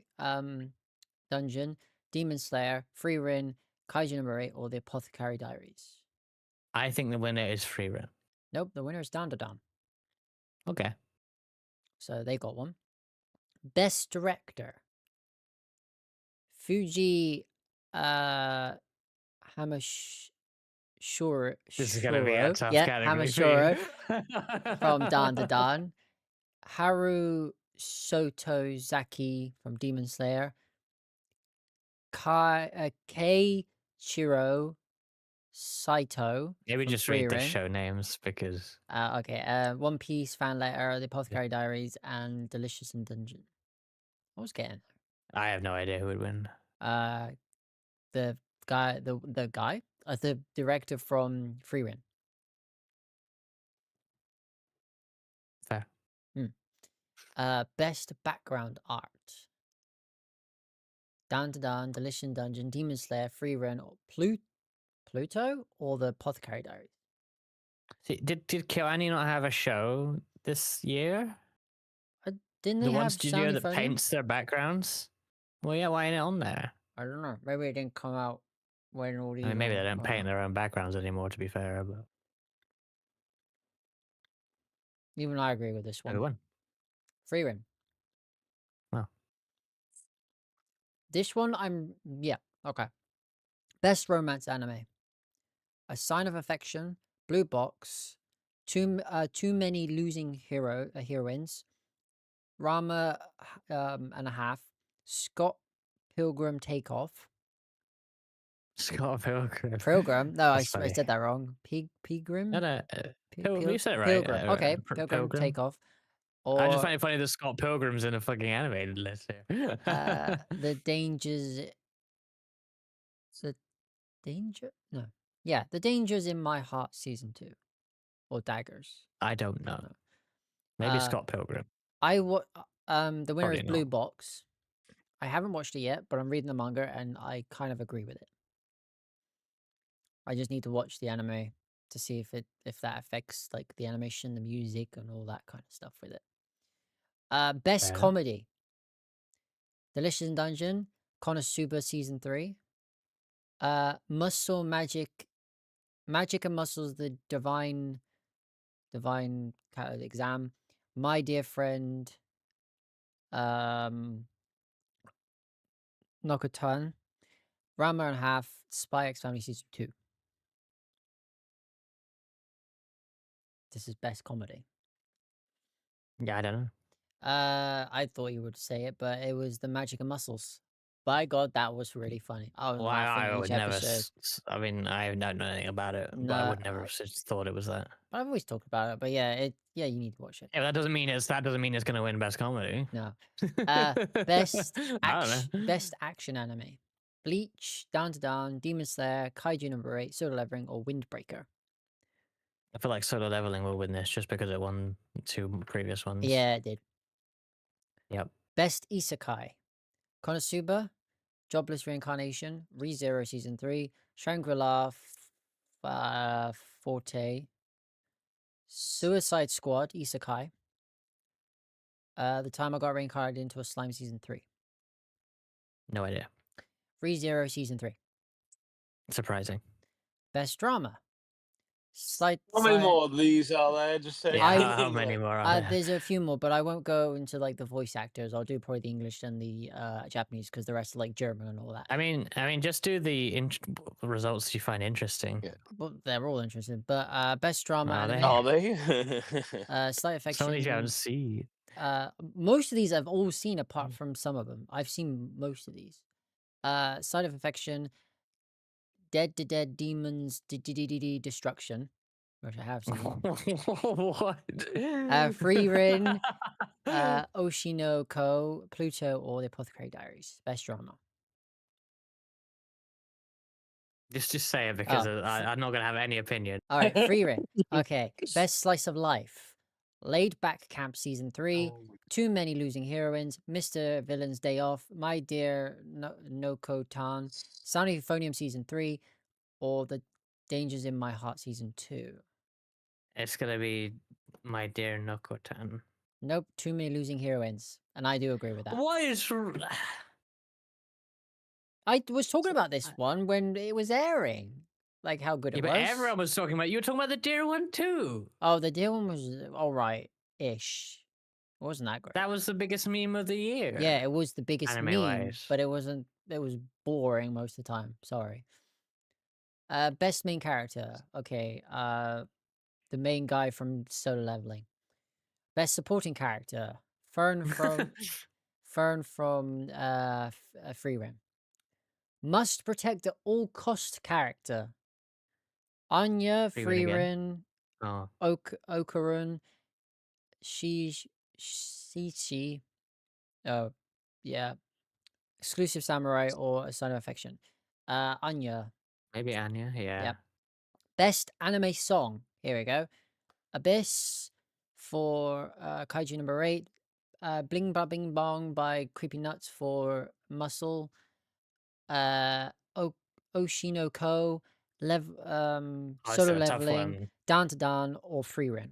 Dungeon, Demon Slayer, Free Ren, Kaiju number 8, or The Apothecary Diaries. I think the winner is Free Ren. Nope, the winner is Dan to Dan. Okay. So they got one. Best Director. Fuji Uh, Hamash Shuro, This is gonna be a tough yeah, category for you. Hamashoro from Dan to Dan, Haru Sotozaki from Demon Slayer, Kei Shiro Saito Maybe from just read the Frieren. show names because Okay. One Piece, Fan Letter, The Apothecary Diaries, and Delicious in Dungeon. I was getting I have no idea who would win. there. The guy, the director from Frieren. Fair. Best background art. Dan to Dan, Delicious in Dungeon, Demon Slayer, Frieren, or Pluto, or The Apothecary Diaries. See, did KyoAni not have a show this year? Didn't The they one have studio Sound that Euphonium? paints their backgrounds? Well, yeah, why ain't it on there? I don't know. Maybe it didn't come out when all these. I mean, maybe they all- don't paint their own backgrounds anymore, to be fair, but Even I agree with this who one. won? Frieren. Wow. This one, okay. Best romance anime. A Sign of Affection, Blue Box, Too Many Losing Heroines, Rama and a Half, Scott Pilgrim Takeoff. Scott Pilgrim. Pilgrim? No, I That's funny. said that wrong. Pilgrim? No, no, you said it right. Pilgrim. Okay, Pilgrim Pilgrim. Takeoff. I just Or find it funny that Scott Pilgrim's in a fucking animated list here. The Dangers. The Danger? No. Yeah, The Dangers in My Heart Season 2. Or Daggers. I don't know. know. Maybe Scott Pilgrim. The winner is Probably Blue not. Box. I haven't watched it yet, but I'm reading the manga and I kind of agree with it. I just need to watch the anime to see if that affects like the animation, the music, and all that kind of stuff with it. Best Fair enough. comedy. Delicious in Dungeon, Konosuba Season 3. Muscle Magic and Muscles, the Divine kind of Exam. My Dear Friend, Nokotan, Rama and a Half, Spy X Family Season 2. This is best comedy. Yeah, I don't know. I thought you would say it, but it was The Magic and Muscles. By God, that was really funny. I was laughing I each would never. episode. I mean, I don't know anything about it, but I No, would never have thought it was that. I've always talked about it, but yeah, you need to watch it. Yeah, that doesn't mean it's going to win best comedy. No. Best I don't know. best action anime. Bleach, Down to Down, Demon Slayer, Kaiju Number 8, Solo Leveling, or Windbreaker. I feel like Solo Leveling will win this just because it won 2 previous ones. Yeah, it did. Yep. Best Isekai. Konosuba, Jobless Reincarnation, ReZero Season 3, Shangri-La Forte, Suicide Squad Isekai. The Time I Got Reincarnated into a Slime Season 3. No idea. ReZero Season 3. Surprising. Best Drama. How many more of these are there? Just say. Yeah, how many more are there? There's a few more, but I won't go into like the voice actors. I'll do probably the English and the Japanese because the rest are like German and all that. I mean, just do the results you find interesting. Yeah. Well, they're all interesting, but best drama. Are they? Are they? Slight Affection. Some of these you haven't seen. Most of these I've all seen apart from some of them. I've seen most of these. Side of Affection, Dead to Dead Demons, Destruction, which I have seen. What? Frieren, Oshinoko, Pluto, or The Apothecary Diaries. Best drama. Just say it because I'm not going to have any opinion. All right, Frieren. Okay, Best Slice of Life. Laid Back Camp Season 3, Too Many Losing Heroines, Mr. Villain's Day Off, My Dear Noko-tan, Sound Euphonium Season 3, or The Dangers in My Heart Season 2. It's going to be My Dear Nokotan. Nope, Too Many Losing Heroines. And I do agree with that. What is... I was talking about this one when it was airing. Like how good it was. But everyone was talking about... You were talking about the Dear one too. Oh, the Dear one was alright-ish. It wasn't that great. That was the biggest meme of the year. Yeah, it was the biggest meme, Anime-wise. but it wasn't. It was boring most of the time. Sorry. Best main character. Okay. The main guy from Solo Leveling. Best supporting character. Fern from Free Rim. Must protect at all cost character. Anya, Free Rim again? Freerin, Oh, Okarun, Shichi. Oh, yeah. Exclusive Samurai or A Sign of Affection. Anya. maybe Anya. Yeah. Yep. Best anime song. Here we go. Abyss for Kaiju number 8. Bling Ba Bing Bong by Creepy Nuts for Muscle. O- Oshinoko. Oh, it's Solo a tough Leveling. one. Down to Down or Free Ren.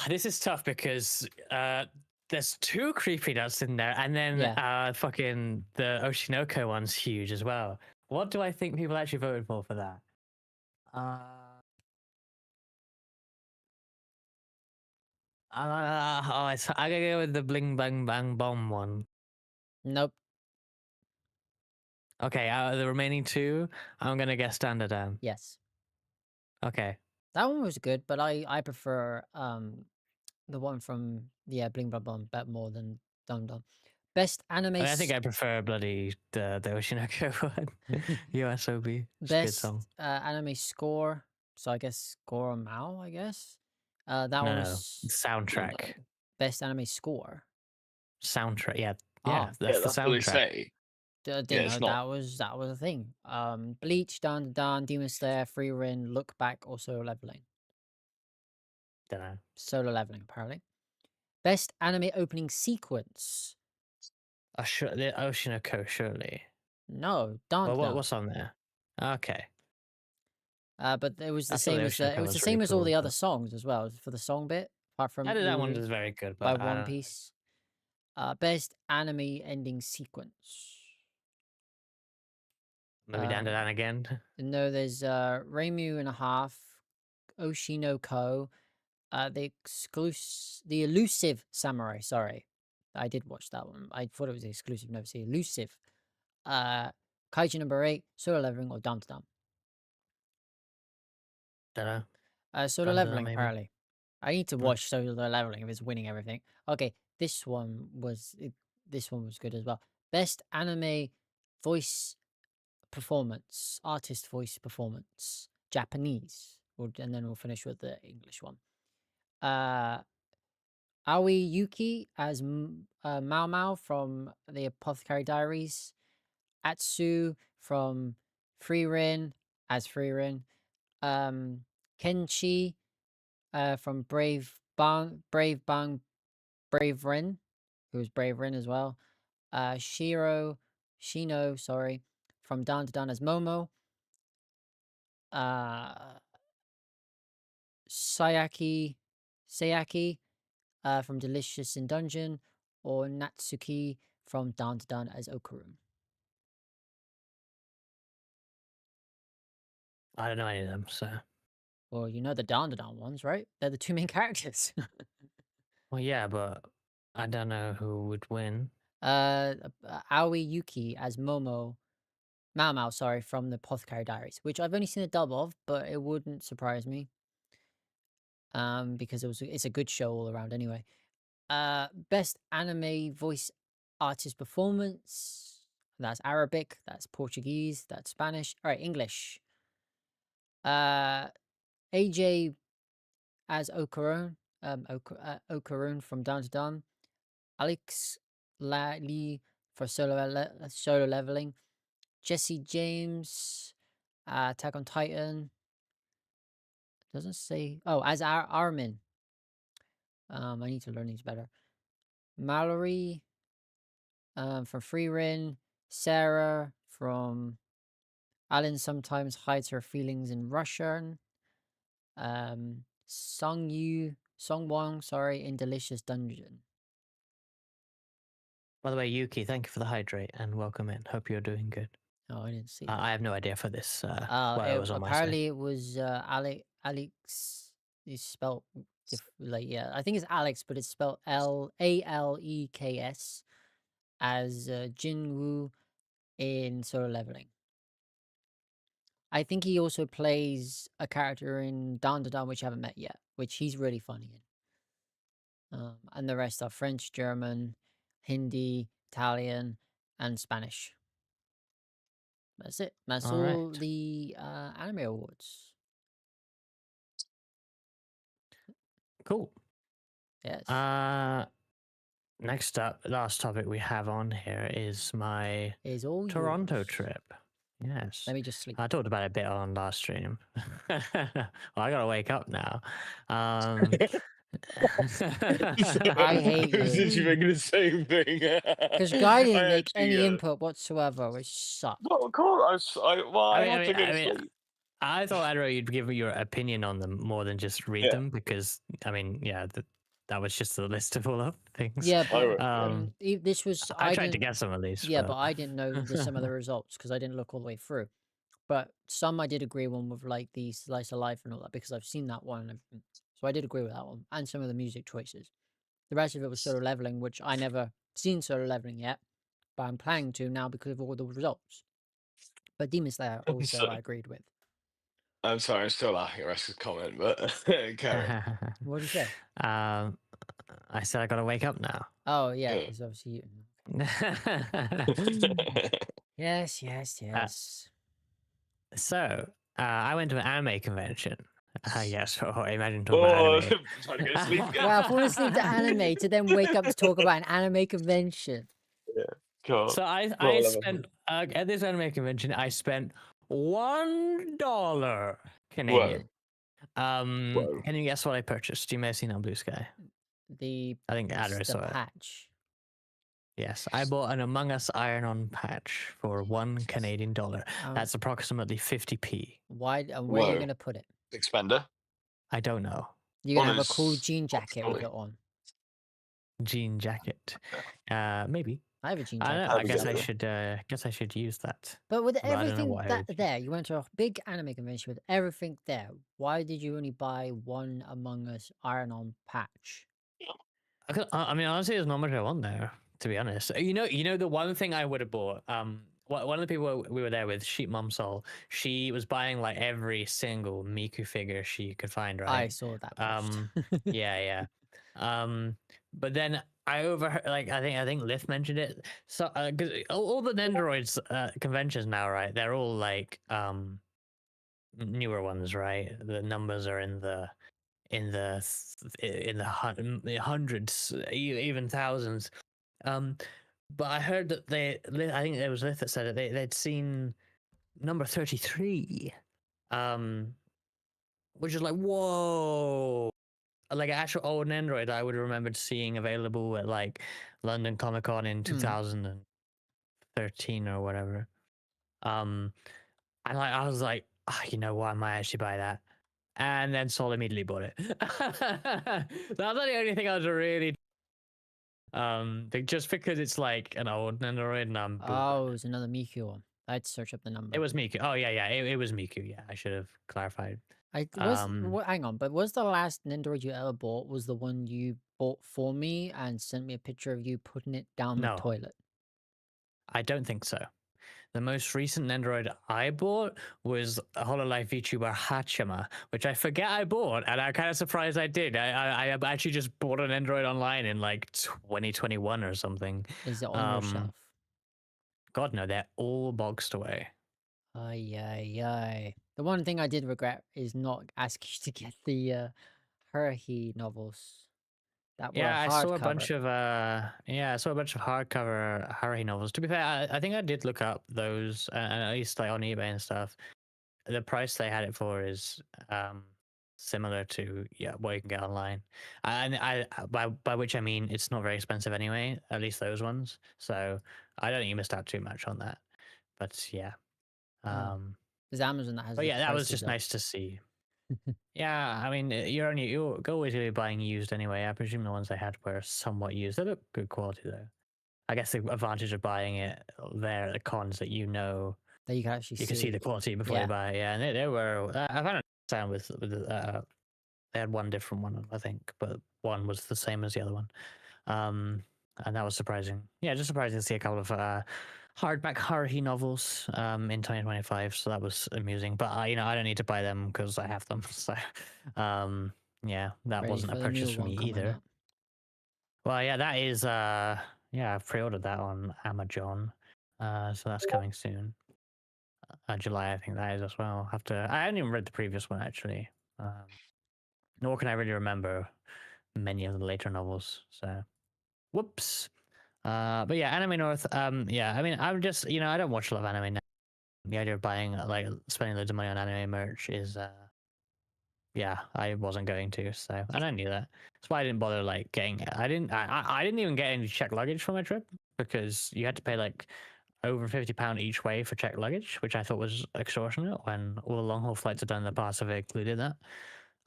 This is tough because there's 2 creepy nuts in there, and then Yeah. fucking the Oshinoko one's huge as well. What do I think people actually voted for that? I'm gonna go with the Bling Bang Bang Bomb one. Nope. Okay, out of the remaining 2, I'm gonna guess Standard Dan. Yes. Okay. That one was good, but I prefer the one from Bling Blah Blah bet more than Dum Dum. Best anime. I think I prefer bloody the Oshinoko one. USOB. It's a good Best song. anime score. So I guess score Mao. I guess. That No, one no. was Soundtrack. best anime score. Soundtrack. Yeah. Oh. Yeah. That's the that's what they soundtrack. say. Didn't Yeah, know it's not. that was a thing. Bleach, Down to Down, Demon Slayer, Free Rin, Look Back, or Solo Leveling. Don't know. Solo Leveling, apparently. Best anime opening sequence. The Oshinoko, surely. No, Down Well, to Down. what's on there? Okay. But it was the I thought same the as Oshinoko it was the was same really as all the cool, other but songs as well for the song bit. Apart from that one Uru is very good, by but One Piece. Best anime ending sequence. maybe Dan to Dan again. No, there's Reimu and a Half, Oshinoko, the Elusive Samurai. Sorry, I did watch that one. I thought it was the exclusive. No, it's the Elusive. Kaiju number 8, Solo Leveling or Down to Down. Don't know. Solo Down to Down, Leveling, maybe. apparently. I need to watch Solo Leveling if it's winning everything. Okay, this one was good as well. Best anime voice performance, artist voice performance, Japanese, and then we'll finish with the English one. Aoi Yuki as Mao Mao from the Apothecary Diaries, Atsu from Free Rin as Free Rin, Kenshi from Brave Rin, who was Brave Rin as well. Shino, sorry, from Down to Down as Momo. Sayaki from Delicious in Dungeon, or Natsuki from Down to Down as Okarun. I don't know any of them, so. Well, you know the Down to Down ones, right? They're the 2 main characters. Well, yeah, but I don't know who would win. Aoi Yuki as Mao Mao, sorry, from the Apothecary Diaries, which I've only seen a dub of, but it wouldn't surprise me. Because it's a good show all around anyway. Best anime voice artist performance. That's Arabic, that's Portuguese, that's Spanish. All right, English. AJ as Okarun, Okarun from Down to Down. Alex Lee for solo leveling. Jesse James, Attack on Titan. Doesn't say. Oh, as Armin. I need to learn these better. Mallory from Free Rin. Sarah from Alan sometimes hides her feelings in Russian. Songwon, sorry, in Delicious Dungeon. By the way, Yuki, thank you for the hydrate and welcome in. Hope you're doing good. Oh, I didn't see that. I have no idea for this. Why it was on my side. Apparently it was Alex. It's spelled like yeah, I think it's Alex, but it's spelled Aleks as Jinwoo in Solo Leveling. I think he also plays a character in Dan Da Dan, which I haven't met yet, which he's really funny in. And the rest are French, German, Hindi, Italian, and Spanish. That's it. That's All all right. the anime awards. Cool. Yes. Next up, last topic we have on here is my Is all Toronto yours. trip. Yes. Let me just sleep. I talked about it a bit on last stream. Well, I gotta wake up now. I hate I was you. literally making the same thing. Because Guy didn't I make actually, any input whatsoever, which sucked. well, of course, I had to go to I mean, sleep. I thought Adro, you'd give your opinion on them more than just read Yeah. them because I mean, yeah, that was just a list of all of things. Yeah, but this was I tried to didn't. get some at least. Yeah, but I didn't know some of the results because I didn't look all the way through. But some I did agree on with like the slice of life and all that because I've seen that one and everything. So I did agree with that one and some of the music choices. The rest of it was Solo Leveling, which I never seen Solo Leveling yet, but I'm planning to now because of all the results. But Demon Slayer also I agreed with. I'm sorry, I'm still laughing at Russ's comment, but carry on. What did you say? I said I gotta wake up now. Oh yeah, Yeah. because obviously you. Yes. So I went to an anime convention. Yes, imagine talking about Oh, anime. trying to go to sleep again. Well, falling asleep to anime to then wake up to talk about an anime convention. Yeah, cool. So I spent at this anime convention. I spent $1 Canadian. Whoa. Can you guess what I purchased? You may have seen on Blue Sky. I think Adro saw it. patch. Yes, I bought an Among Us Iron-On patch for $1 Canadian. That's approximately 50p. Why and where are you gonna put it? Expander. I don't know. You're gonna have a cool jean jacket with probably. it on. Jean jacket. Maybe. I have a jean I jacket. don't know. I guess I should use that. But with I don't know everything why I that would- there, you went to a big anime convention with everything there. Why did you only buy one Among Us Iron-On patch? I mean, honestly, there's not much I want there, to be honest. You know, the one thing I would have bought. One of the people we were there with, Sheep Mom Soul, she was buying like every single Miku figure she could find. Right. I saw that post. Yeah. But then I overheard, like, I think Lith mentioned it. So, because all the Nendoroids conventions now, right? They're all like newer ones, right? The numbers are in the hundreds, even thousands. But I heard that I think it was Lith that said it. They'd seen number 33, which is like, whoa. Like an actual old Android I would have remembered seeing available at like London Comic Con in 2013 or whatever. And like I was like, you know what, I might actually buy that. And then Sol immediately bought it. That's the only thing I was really just because it's like an old Android and I'm bored. Oh, it was another Miku one. I'd search up the number. It was Miku. Oh yeah, it was Miku. Yeah, I should have clarified. Hang on, but was the last Nendoroid you ever bought was the one you bought for me and sent me a picture of you putting it down the toilet? I don't think so. The most recent Nendoroid I bought was a HoloLive VTuber Hachima, which I forget I bought, and I'm kind of surprised I did. I actually just bought an Nendoroid online in like 2021 or something. Is it on your shelf? God no, they're all boxed away. Ay. The one thing I did regret is not asking you to get the Haruhi novels. That were I saw a bunch of hardcover Haruhi novels. To be fair, I think I did look up those, at least like on eBay and stuff. The price they had it for is similar to what you can get online, and by which I mean it's not very expensive anyway. At least those ones. So I don't think you missed out too much on that. But yeah, there's Amazon that has. But yeah, that was just nice to see. Yeah, I mean, you're always going to be buying used anyway. I presume the ones they had were somewhat used. They look good quality though. I guess the advantage of buying it there at the cons that that you can actually see the quality before you buy it. Yeah, and they were. I found it down with They had one different one, I think, but one was the same as the other one. And that was surprising. Yeah, just surprising to see a couple of hardback Haruhi novels in 2025. So that was amusing. But I don't need to buy them because I have them. So yeah, that Ready wasn't a for the purchase new for me one coming either. up. Well, yeah, that is yeah, I've pre-ordered that on Amazon. So that's coming soon. July, I think that is as well. I haven't even read the previous one actually. Nor can I really remember many of the later novels. So whoops. But yeah, Anime North. Yeah, I mean, I'm just I don't watch a lot of anime now. The idea of buying like spending loads of money on anime merch is yeah, I wasn't going to. So and I knew that. That's why I didn't bother like getting. I didn't even get any checked luggage for my trip because you had to pay like over £50 each way for checked luggage, which I thought was extortionate when all the long haul flights I've done in the past have included that.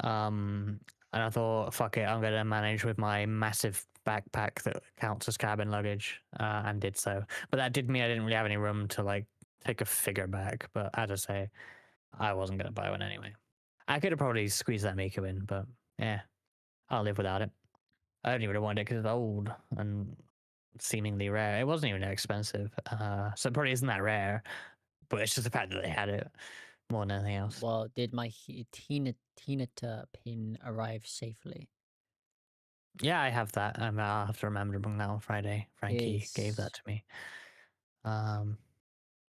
Um, and I thought, fuck it, I'm going to manage with my massive backpack that counts as cabin luggage, and did so. But that did mean I didn't really have any room to like take a figure bag. But as I say, I wasn't going to buy one anyway. I could have probably squeezed that Miko in, but yeah, I'll live without it. I only really wanted it because it's old and seemingly rare. It wasn't even that expensive, so it probably isn't that rare. But it's just the fact that they had it more than anything else. Well, did my Tinata pin arrive safely? Yeah, I have that. I'll have to remember to bring that on Friday. Frankie gave that Is to me.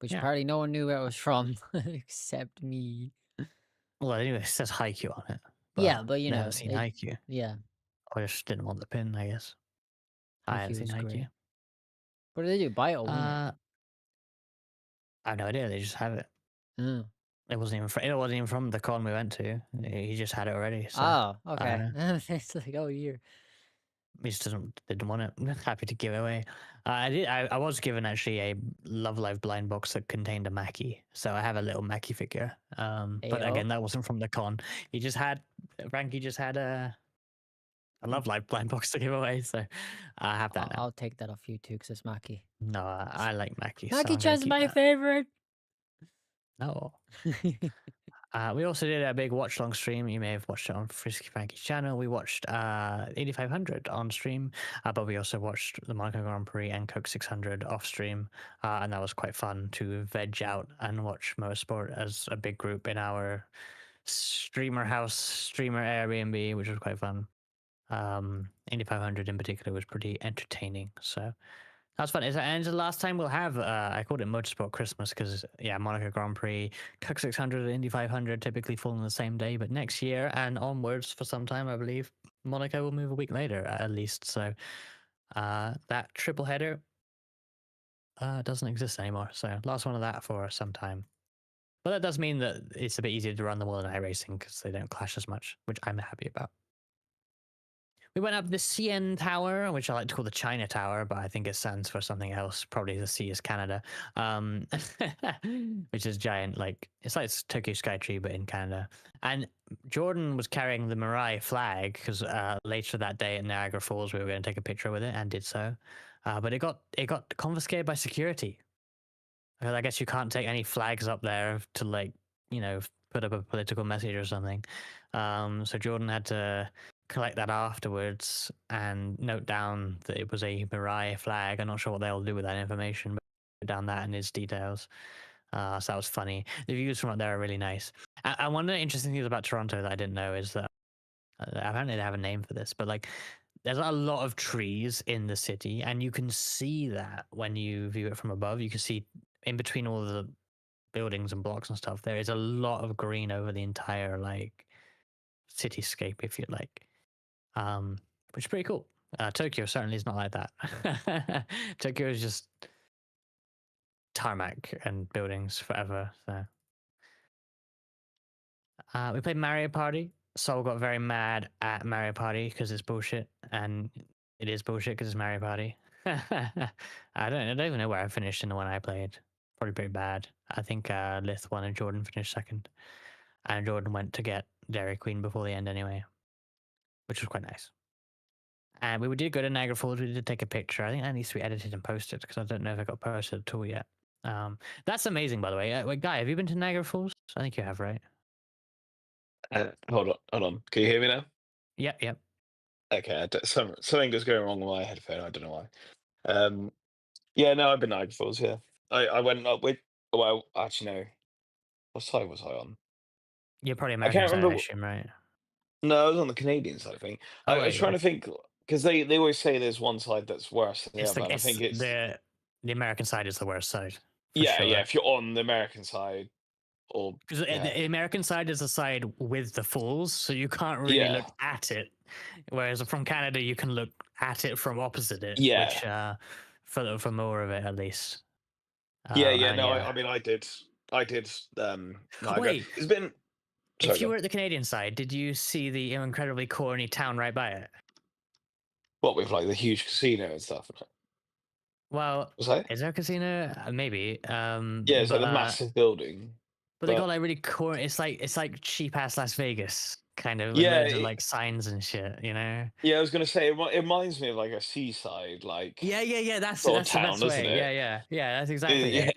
which Yeah. apparently no one knew where it was from except me. Well, anyway, it says Haikyuu on it. But Yeah, but never seen Haikyuu. yeah, I just didn't want the pin, I guess. I haven't Haikyuu seen is Haikyuu. great. What do they do? Buy it or win it? I have no idea. They just have it. Mm. It wasn't even from the con we went to. He just had it already. So Oh, I don't okay. know. It's like, oh, here. He just didn't want it. Happy to give it away. I was given actually a Love Live blind box that contained a Mackie, so I have a little Mackie figure. But Ayo. again, that wasn't from the con. Frankie just had a Love Live blind box to give away, so I have that now. I'll take that off you too, because it's Maki. No, I like Mackie. So Maki I'm gonna Chan's keep my that. favorite. No. We also did a big watch long stream. You may have watched it on Frisky Frankie's channel. We watched 8500 on stream, but we also watched the Monaco Grand Prix and Coke 600 off stream, and that was quite fun to veg out and watch motorsport as a big group in our streamer Airbnb, which was quite fun. 8500 in particular was pretty entertaining. So that's fun. And it's the last time we'll have, I called it Motorsport Christmas because, yeah, Monaco Grand Prix, Cook 600, and Indy 500 typically fall on the same day. But next year and onwards for some time, I believe, Monaco will move a week later at least. So that triple header doesn't exist anymore. So last one of that for some time. But that does mean that it's a bit easier to run them all in iRacing because they don't clash as much, which I'm happy about. We went up the CN Tower, which I like to call the China Tower, but I think it stands for something else. Probably the C is Canada, which is giant. Like it's like Tokyo Skytree, but in Canada. And Jordan was carrying the Mirai flag because later that day at Niagara Falls, we were going to take a picture with it and did so. But it got confiscated by security. I guess you can't take any flags up there to put up a political message or something. So Jordan had to collect that afterwards and note down that it was a Mirai flag. I'm not sure what they'll do with that information, but put down that in his details. So that was funny. The views from up there are really nice. And one of the interesting things about Toronto that I didn't know is that apparently they have a name for this, but like there's a lot of trees in the city, and you can see that when you view it from above. You can see in between all the buildings and blocks and stuff, there is a lot of green over the entire like cityscape, if you like, which is pretty cool. Tokyo certainly is not like that. Tokyo is just tarmac and buildings forever. So we played Mario Party. Sol got very mad at Mario Party because it's bullshit, and it is bullshit because it's Mario Party. I don't even know where I finished in the one I played. Probably pretty bad. I think Lith won and Jordan finished second, and Jordan went to get Dairy Queen before the end anyway, which was quite nice. And we did go to Niagara Falls. We did take a picture. I think that needs to be edited and posted because I don't know if it got posted at all yet. That's amazing, by the way. Wait, Guy, have you been to Niagara Falls? I think you have, right? Hold on. Can you hear me now? Yep, yep. Okay, something was going wrong with my headphone. I don't know why. Um, yeah, no, I've been Niagara Falls. Yeah, I went up with. Well, actually, no. What side was I on? You're probably I American can't side, I remember. assume, right? No, I was on the Canadian side. I think Oh, I was wait, trying yeah. to think because they always say there's one side that's worse than the It's other, like and I think it's it's the American side is the worst side for yeah. sure. If you're on the American side, or Because yeah, the American side is the side with the falls, so you can't really yeah, look at it. Whereas from Canada, you can look at it from opposite it, yeah, which for more of it at least. yeah. And No, yeah. I mean, I did. Niagara. Wait, It's been. Sorry, if go you on. were at the Canadian side, did you see the incredibly corny town right by it? What with like the huge casino and stuff. Well, Was that? is there a casino? Maybe. Yeah, it's like the massive building. But they got But like really corny. It's like cheap ass Las Vegas kind of with yeah, loads of like signs and shit. You know. yeah, I was gonna say it reminds me of like a seaside like Yeah, yeah, yeah. That's sort of that's the town, best doesn't way. Yeah, it? yeah, yeah. That's exactly Yeah, it.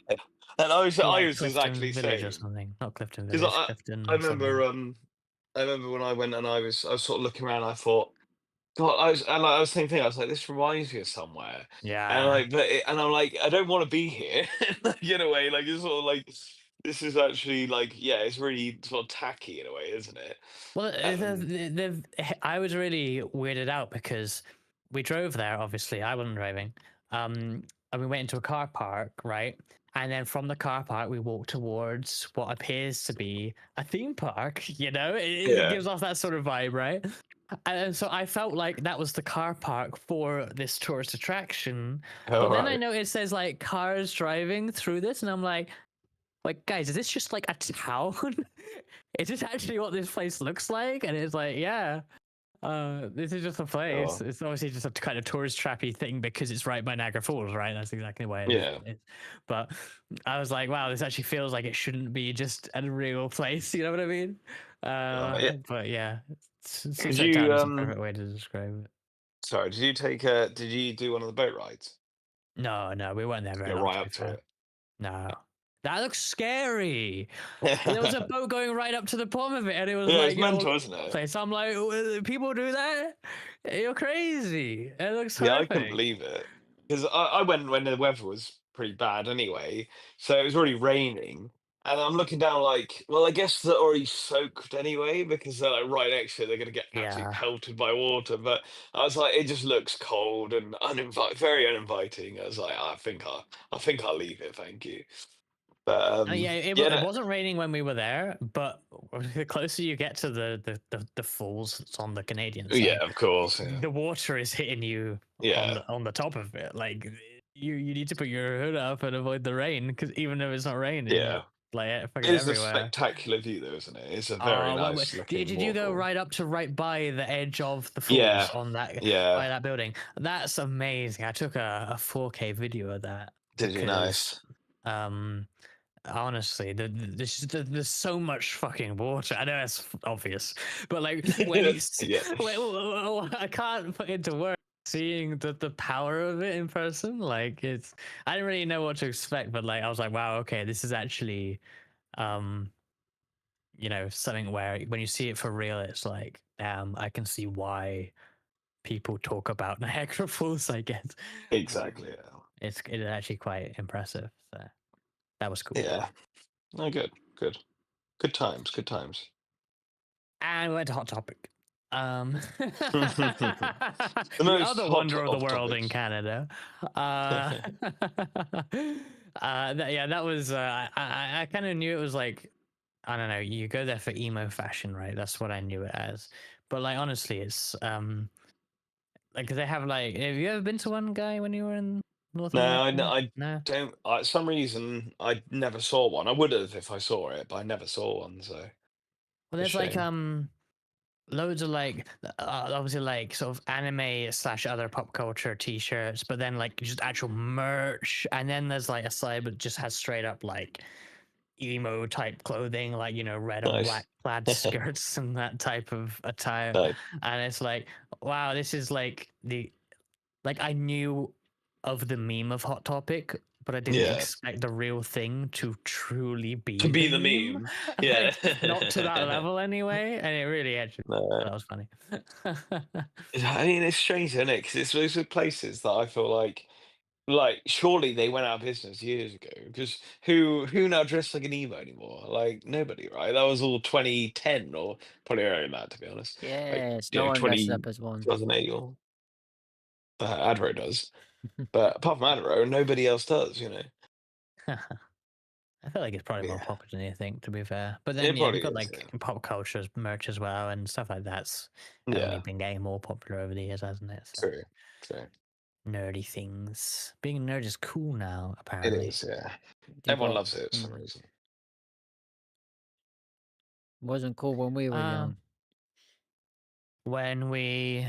and Or I like was exactly Clifton the Village or same something. Not Clifton because Village. I Clifton remember something. I remember when I went and I was sort of looking around. I thought, God, I was thinking, I was like, this reminds me of somewhere, and Yeah. like, and I'm like, I don't want to be here, like in a way, like it's sort of like this is actually like, yeah, it's really sort of tacky in a way, isn't it? Well, Um, I was really weirded out because we drove there. Obviously, I wasn't driving. And we went into a car park, right? And then from the car park, we walked towards what appears to be a theme park. You know, it yeah. gives off that sort of vibe, right? And so I felt like that was the car park for this tourist attraction. All But then I right. noticed there's like cars driving through this, and I'm like, guys, is this just like a town? Is this actually what this place looks like? And it's like, yeah, this is just a place. Oh, It's obviously just a kind of tourist trappy thing because it's right by Niagara Falls, right? That's exactly why it is. yeah. But I was like, wow, this actually feels like it shouldn't be just a real place. You know what I mean? Yeah. But yeah, Did Seaside you Town is the perfect way to describe it. sorry, did you do one of the boat rides? No, no, we weren't there very Go long, right to be up to fair. it. No. That looks scary. There was a Yeah, boat going right up to the bottom of it, and it was it's like, mental, isn't it? place. I'm like, People do that? You're crazy. It looks Yeah, I couldn't horrific." believe it because I went when the weather was pretty bad anyway, so it was already raining, and I'm looking down like, well, I guess they're already soaked anyway because they're like right next to it. They're gonna get absolutely Yeah. pelted by water. But I was like, it just looks cold and very uninviting. I was like, I think I'll leave it, thank you. But Yeah, yeah, it no, wasn't raining when we were there, but the closer you get to the falls that's on the Canadian yeah, side, of course, yeah, the water is hitting you yeah, on the top of it. Like you need to put your hood up and avoid the rain because even if it's not raining, it's yeah. like It fucking is a everywhere. spectacular view, though, isn't it? It's a very nice looking Did you go waterfall. right up to right by the edge of the falls Yeah, on that by yeah. that building? That's amazing. I took a 4K video of that Did you because nice? um honestly, there's so much fucking water. I know that's obvious, but like when Yeah, I can't put into words seeing the power of it in person. Like I didn't really know what to expect, but like I was like, wow, okay, this is actually um something where when you see it for real, it's like, I can see why people talk about Niagara Falls, I guess. exactly. Yeah, It is actually quite impressive. So that was cool. yeah. No, good, good, good times, good times. And we went to Hot Topic. The The most other hot wonder of the of world in topics. Canada. Yeah, that was. I kind of knew it was like, I don't know. You go there for emo fashion, right? That's what I knew it as. But like, honestly, it's like they have like. Have you ever been to one, guy, when you were in North No, America? I No. don't. Some reason I never saw one. I would have if I saw it, but I never saw one. So Well, a there's like shame. loads of like obviously like sort of anime slash other pop culture t-shirts, but then like just actual merch, and then there's like a side that just has straight up like emo type clothing, like red on Nice. black plaid skirts and that type of attire. Nice. And it's like, wow, this is like I knew of the meme of Hot Topic but I didn't Yeah. expect the real thing to truly be To be the the meme. meme. Yeah. Like, not to that level anyway, and it really actually No. that was funny. I mean, it's strange, isn't it? Because it's those are places that I feel like surely they went out of business years ago. Because who now dressed like an emo anymore? Like nobody, right? That was all 2010 or probably earlier than that, to be honest. Like Yes, no one dresses 20 up as one. 2008 or Adro does. But apart from Adro, nobody else does. I feel like it's probably more Yeah, popular than you think, to be fair. But then, it yeah, you've probably got is. like Yeah, pop culture merch as well and stuff like that's only yeah, been getting more popular over the years, hasn't it? So true, true. nerdy things. Being a nerd is cool now, It apparently. is. Yeah, You everyone got loves it for some reason. wasn't cool when we were Um, young. when we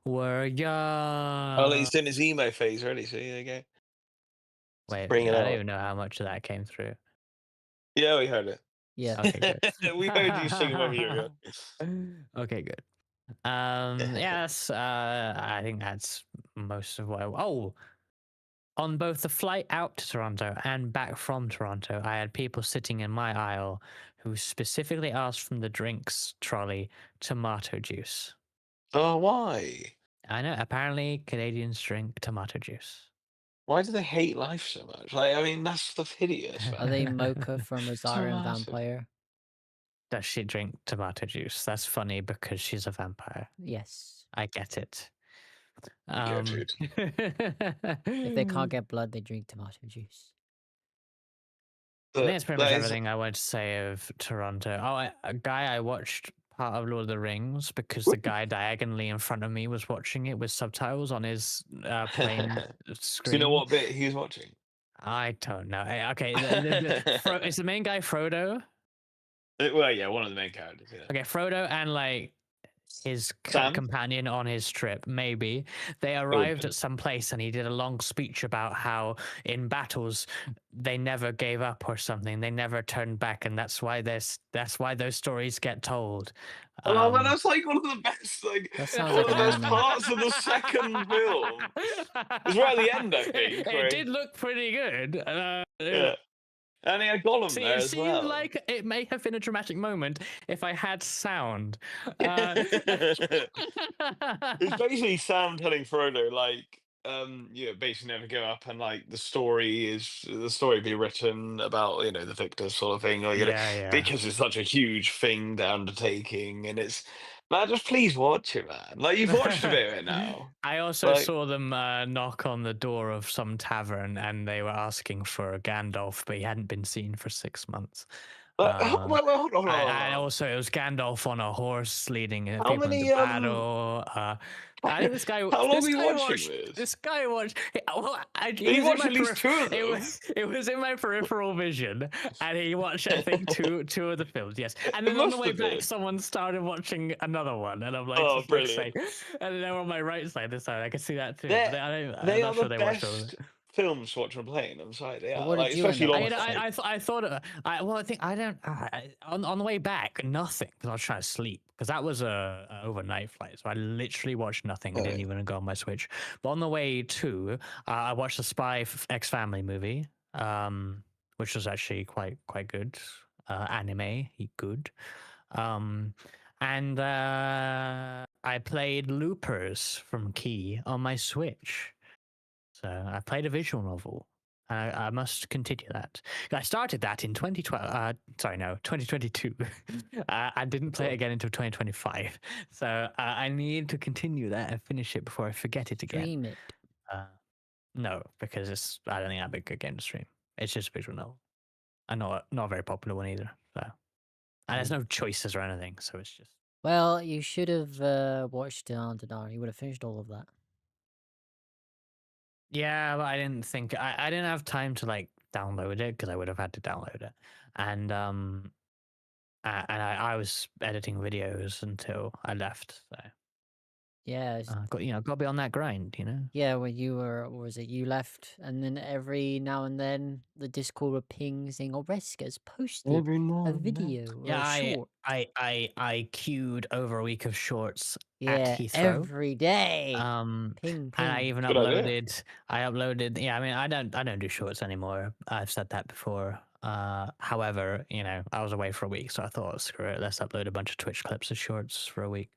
were Oh, young. he's in his emo phase already. So there you go. Wait, Bring it I don't out. even know how much of that came through. Yeah, we heard it. Yes. Okay, good. We heard you sing when we were young. Okay, good. Yeah, that's I think that's most of what on both the flight out to Toronto and back from Toronto, I had people sitting in my aisle who specifically asked from the drinks trolley tomato juice. Oh, why? I know, apparently Canadians drink tomato juice. Why do they hate life so much? Like, I mean, that's stuff hideous, Are man. they Mocha from Rosario Tomato. Vampire? Does she drink tomato juice? That's funny because she's a vampire. Yes. I get it. Yeah, dude. If they can't get blood, they drink tomato juice. I think But that's pretty much that is. everything I wanted to say of Toronto. Oh, a guy I watched part of Lord of the Rings because the guy diagonally in front of me was watching it with subtitles on his plain Do you know screen. what bit he was watching? I don't know. Okay, is the main guy Frodo? Well, yeah, one of the main characters. Yeah. Okay, Frodo and like his Sam. companion on his trip, maybe. They Good. arrived at some place and he did a long speech about how in battles they never gave up or something. They never turned back, and that's why those stories get told. Oh man, that's like one of the best, That sounds one like of the an best anime. parts of the second film. It's right at the end, I think. It did look pretty good. Yeah, and he had Gollum See, there it as seemed well. like it may have been a dramatic moment if I had sound. It's basically Sam telling Frodo, like, basically never give up, and like the story be written about the victor sort of thing, or Yeah, yeah. because it's such a huge thing, the undertaking, and it's man, just please watch it, man. Like you've watched a bit of it now, I also like. saw them knock on the door of some tavern and they were asking for a Gandalf, but he hadn't been seen for 6 months. Wait, hold on, hold on, hold And on. also, it was Gandalf on a horse leading How people into many battle. I think how long are you watching this? This guy watched. Well, he You was in watched my at least two of them. it was in my peripheral vision, and he watched I think two of the films. Yes, and It then on the must way have back, been. someone started watching another one, and I'm like, for Oh, fuck's brilliant. sake! And then they were on my right side this time. I could see that too. They But I'm they not are the sure they watched all of best it. films to watch on a plane. I'm sorry, they But are what did like you end especially up long watching? I thought well, I think I don't on the way back nothing because I was trying to sleep because that was a overnight flight, so I literally watched nothing. I didn't Oh, even go on my Switch. But on the way to, I watched the Spy X Family movie, which was actually quite good. Anime, good. Um, and I played Loopers from Key on my Switch. So I played a visual novel. I must continue that. I started that in 2012. Sorry, no, 2022. I didn't play it oh. again until 2025. So I need to continue that and finish it before I forget it again. Stream it. No, because I don't think that'd be a good game to stream. It's just a visual novel. And not a very popular one either. So, and there's no choices or anything. So it's just. Well, you should have watched Down to Dawn. You would have finished all of that. Yeah, but I didn't think I didn't have time to like download it because I would have had to download it, and I was editing videos until I left. So Yeah, Got to be on that grind, yeah. When you were, what was it? You left, and then every now and then the Discord would ping saying, "Oh, Reska's posted Every now a and then. video or Yeah, a short." I queued over a week of shorts at Yeah, Heathrow. every day. And Ping, I ping. even Good idea. uploaded. Yeah, I mean, I don't do shorts anymore. I've said that before. However, I was away for a week, so I thought, screw it, let's upload a bunch of Twitch clips of shorts for a week.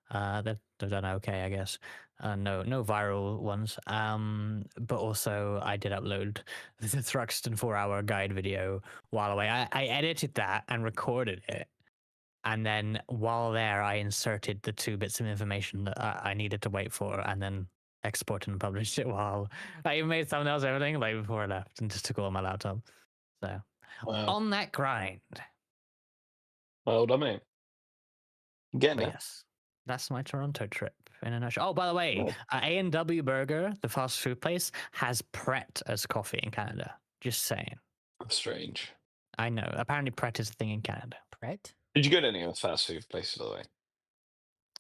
They've done okay, I guess. No viral ones. But also I did upload the Thruxton 4-hour guide video while away. I edited that and recorded it. And then while there, I inserted the 2 bits of information that I needed to wait for, and then exported and published it while I even made thumbnails, everything, like before I left, and just took it on my laptop. So Wow. on that grind. Well done, mate. Getting But there. yes, that's my Toronto trip in a nutshell. Oh, by the way, Nice. A&W Burger, the fast food place, has Pret as coffee in Canada. Just saying. That's strange. I know. Apparently, Pret is a thing in Canada. Pret? Did you go to any of the fast food places, by the way?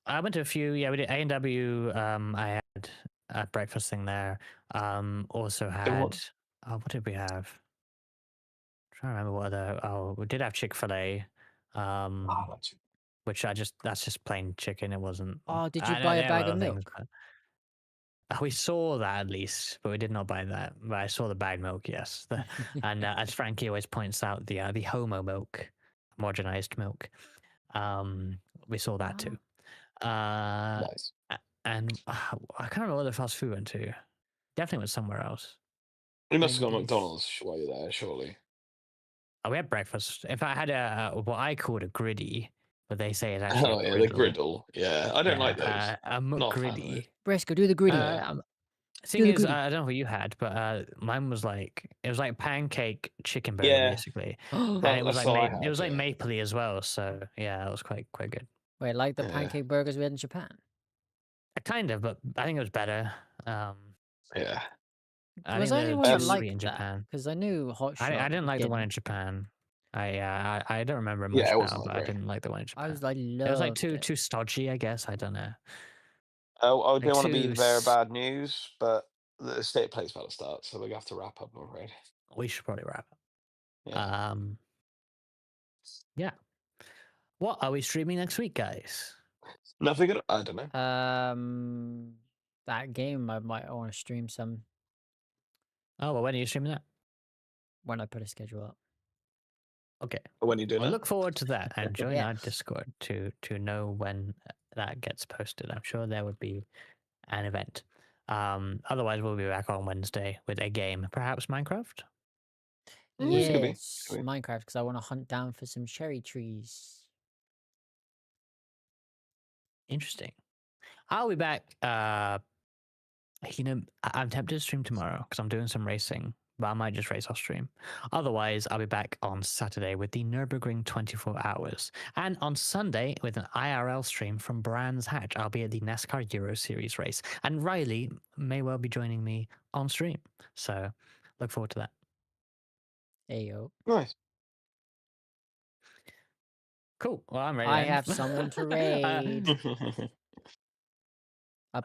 I went to a few. Yeah, we did A&W. I had a breakfast thing there. Also had. Oh, what did we have? I'm trying to remember what other. Oh, we did have Chick-fil-A. Which that's just plain chicken. It wasn't. Oh, did you I know buy a there were bag of other things, milk? but we saw that at least, but we did not buy that. But I saw the bag milk, yes. And as Frankie always points out, the homo milk, homogenized milk. We saw that too. Nice. And I can't remember what the fast food went to. Definitely went somewhere else. You must have gone Wendy's. McDonald's while you're there, surely. Oh, we had breakfast. In fact, I had what I called a griddy, but they say is actually Oh, a yeah, the griddle. griddle. Yeah, I don't like those. A Not a fan of it. McGriddy. Bresco, do the gritty. Thing the is, gritty. I don't know what you had, but mine was like it was like pancake chicken burger Yeah. basically, Oh, and it was That's like all I it was had, like yeah. mapley as well. So yeah, it was quite good. wait, like the Yeah. pancake burgers we had in Japan? Kind of, but I think it was better. Yeah. I Was think I they the were one too that sweet in liked that? Japan. Because I knew Hot I Shot didn't like the one in didn't. Japan. I don't remember it Yeah, much it now, wasn't that but I great. didn't like the one in I Japan. loved It was like it. too stodgy, I guess. I don't know. I Like didn't want to be too. the bearer of bad news, but the state play's about to start, so we're going to have to wrap up, I'm afraid. We should probably wrap up. Yeah. Yeah. What are we streaming next week, guys? Nothing good. I don't know. That game I might want to stream some Oh, well, when are you streaming that? when I put a schedule up. Okay. When are you doing Well, that? look forward to that and join Yeah. our Discord to know when that gets posted. I'm sure there would be an event. Otherwise, we'll be back on Wednesday with a game, perhaps Minecraft. Could be. Yes, Could be. Minecraft, because I want to hunt down for some cherry trees. Interesting. I'll be back. I'm tempted to stream tomorrow because I'm doing some racing, but I might just race off stream. Otherwise, I'll be back on Saturday with the Nürburgring 24 hours, and on Sunday with an IRL stream from Brands Hatch. I'll be at the NASCAR Euro Series race, and Riley may well be joining me on stream. So, look forward to that. Ayo. Nice. Cool. Well, I'm ready. I then. have someone to raid.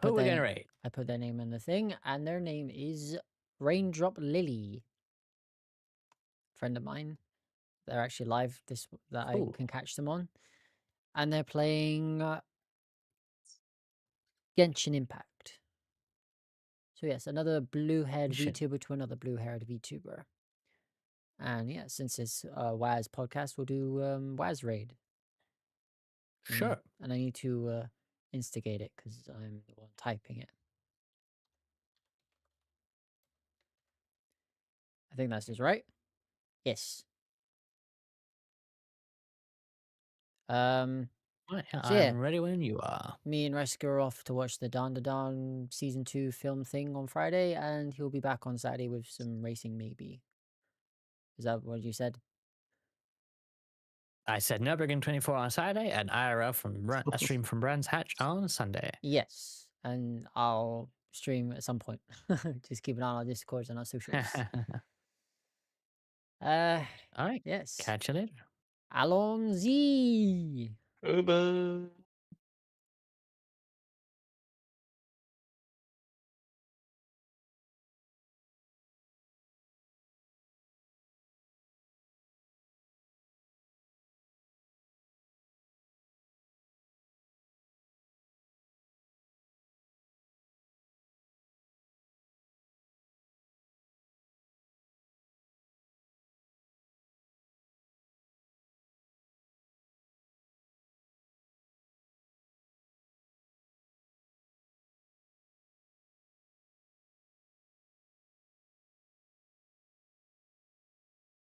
Who we're gonna raid? I put their name in the thing, and their name is Raindrop Lily. Friend of mine. They're actually live that I Cool. can catch them on. And they're playing Genshin Impact. So yes, another blue-haired VTuber to another blue-haired VTuber. And yeah, since it's WAS podcast, we'll do WAS raid. Sure. And I need to instigate it because I'm the one typing it. I think that's just right. Yes. Right, So yeah, I'm ready when you are. me and Reska are off to watch the Dan Da Dan season 2 film thing on Friday, and he'll be back on Saturday with some racing maybe. Is that what you said? I said Nürburgring 24 on Saturday and IRL from a stream from Brands Hatch on Sunday. Yes, and I'll stream at some point. Just keep an eye on our Discords and our socials. All right. Yes. Catch you later. Allons-y! Bye-bye.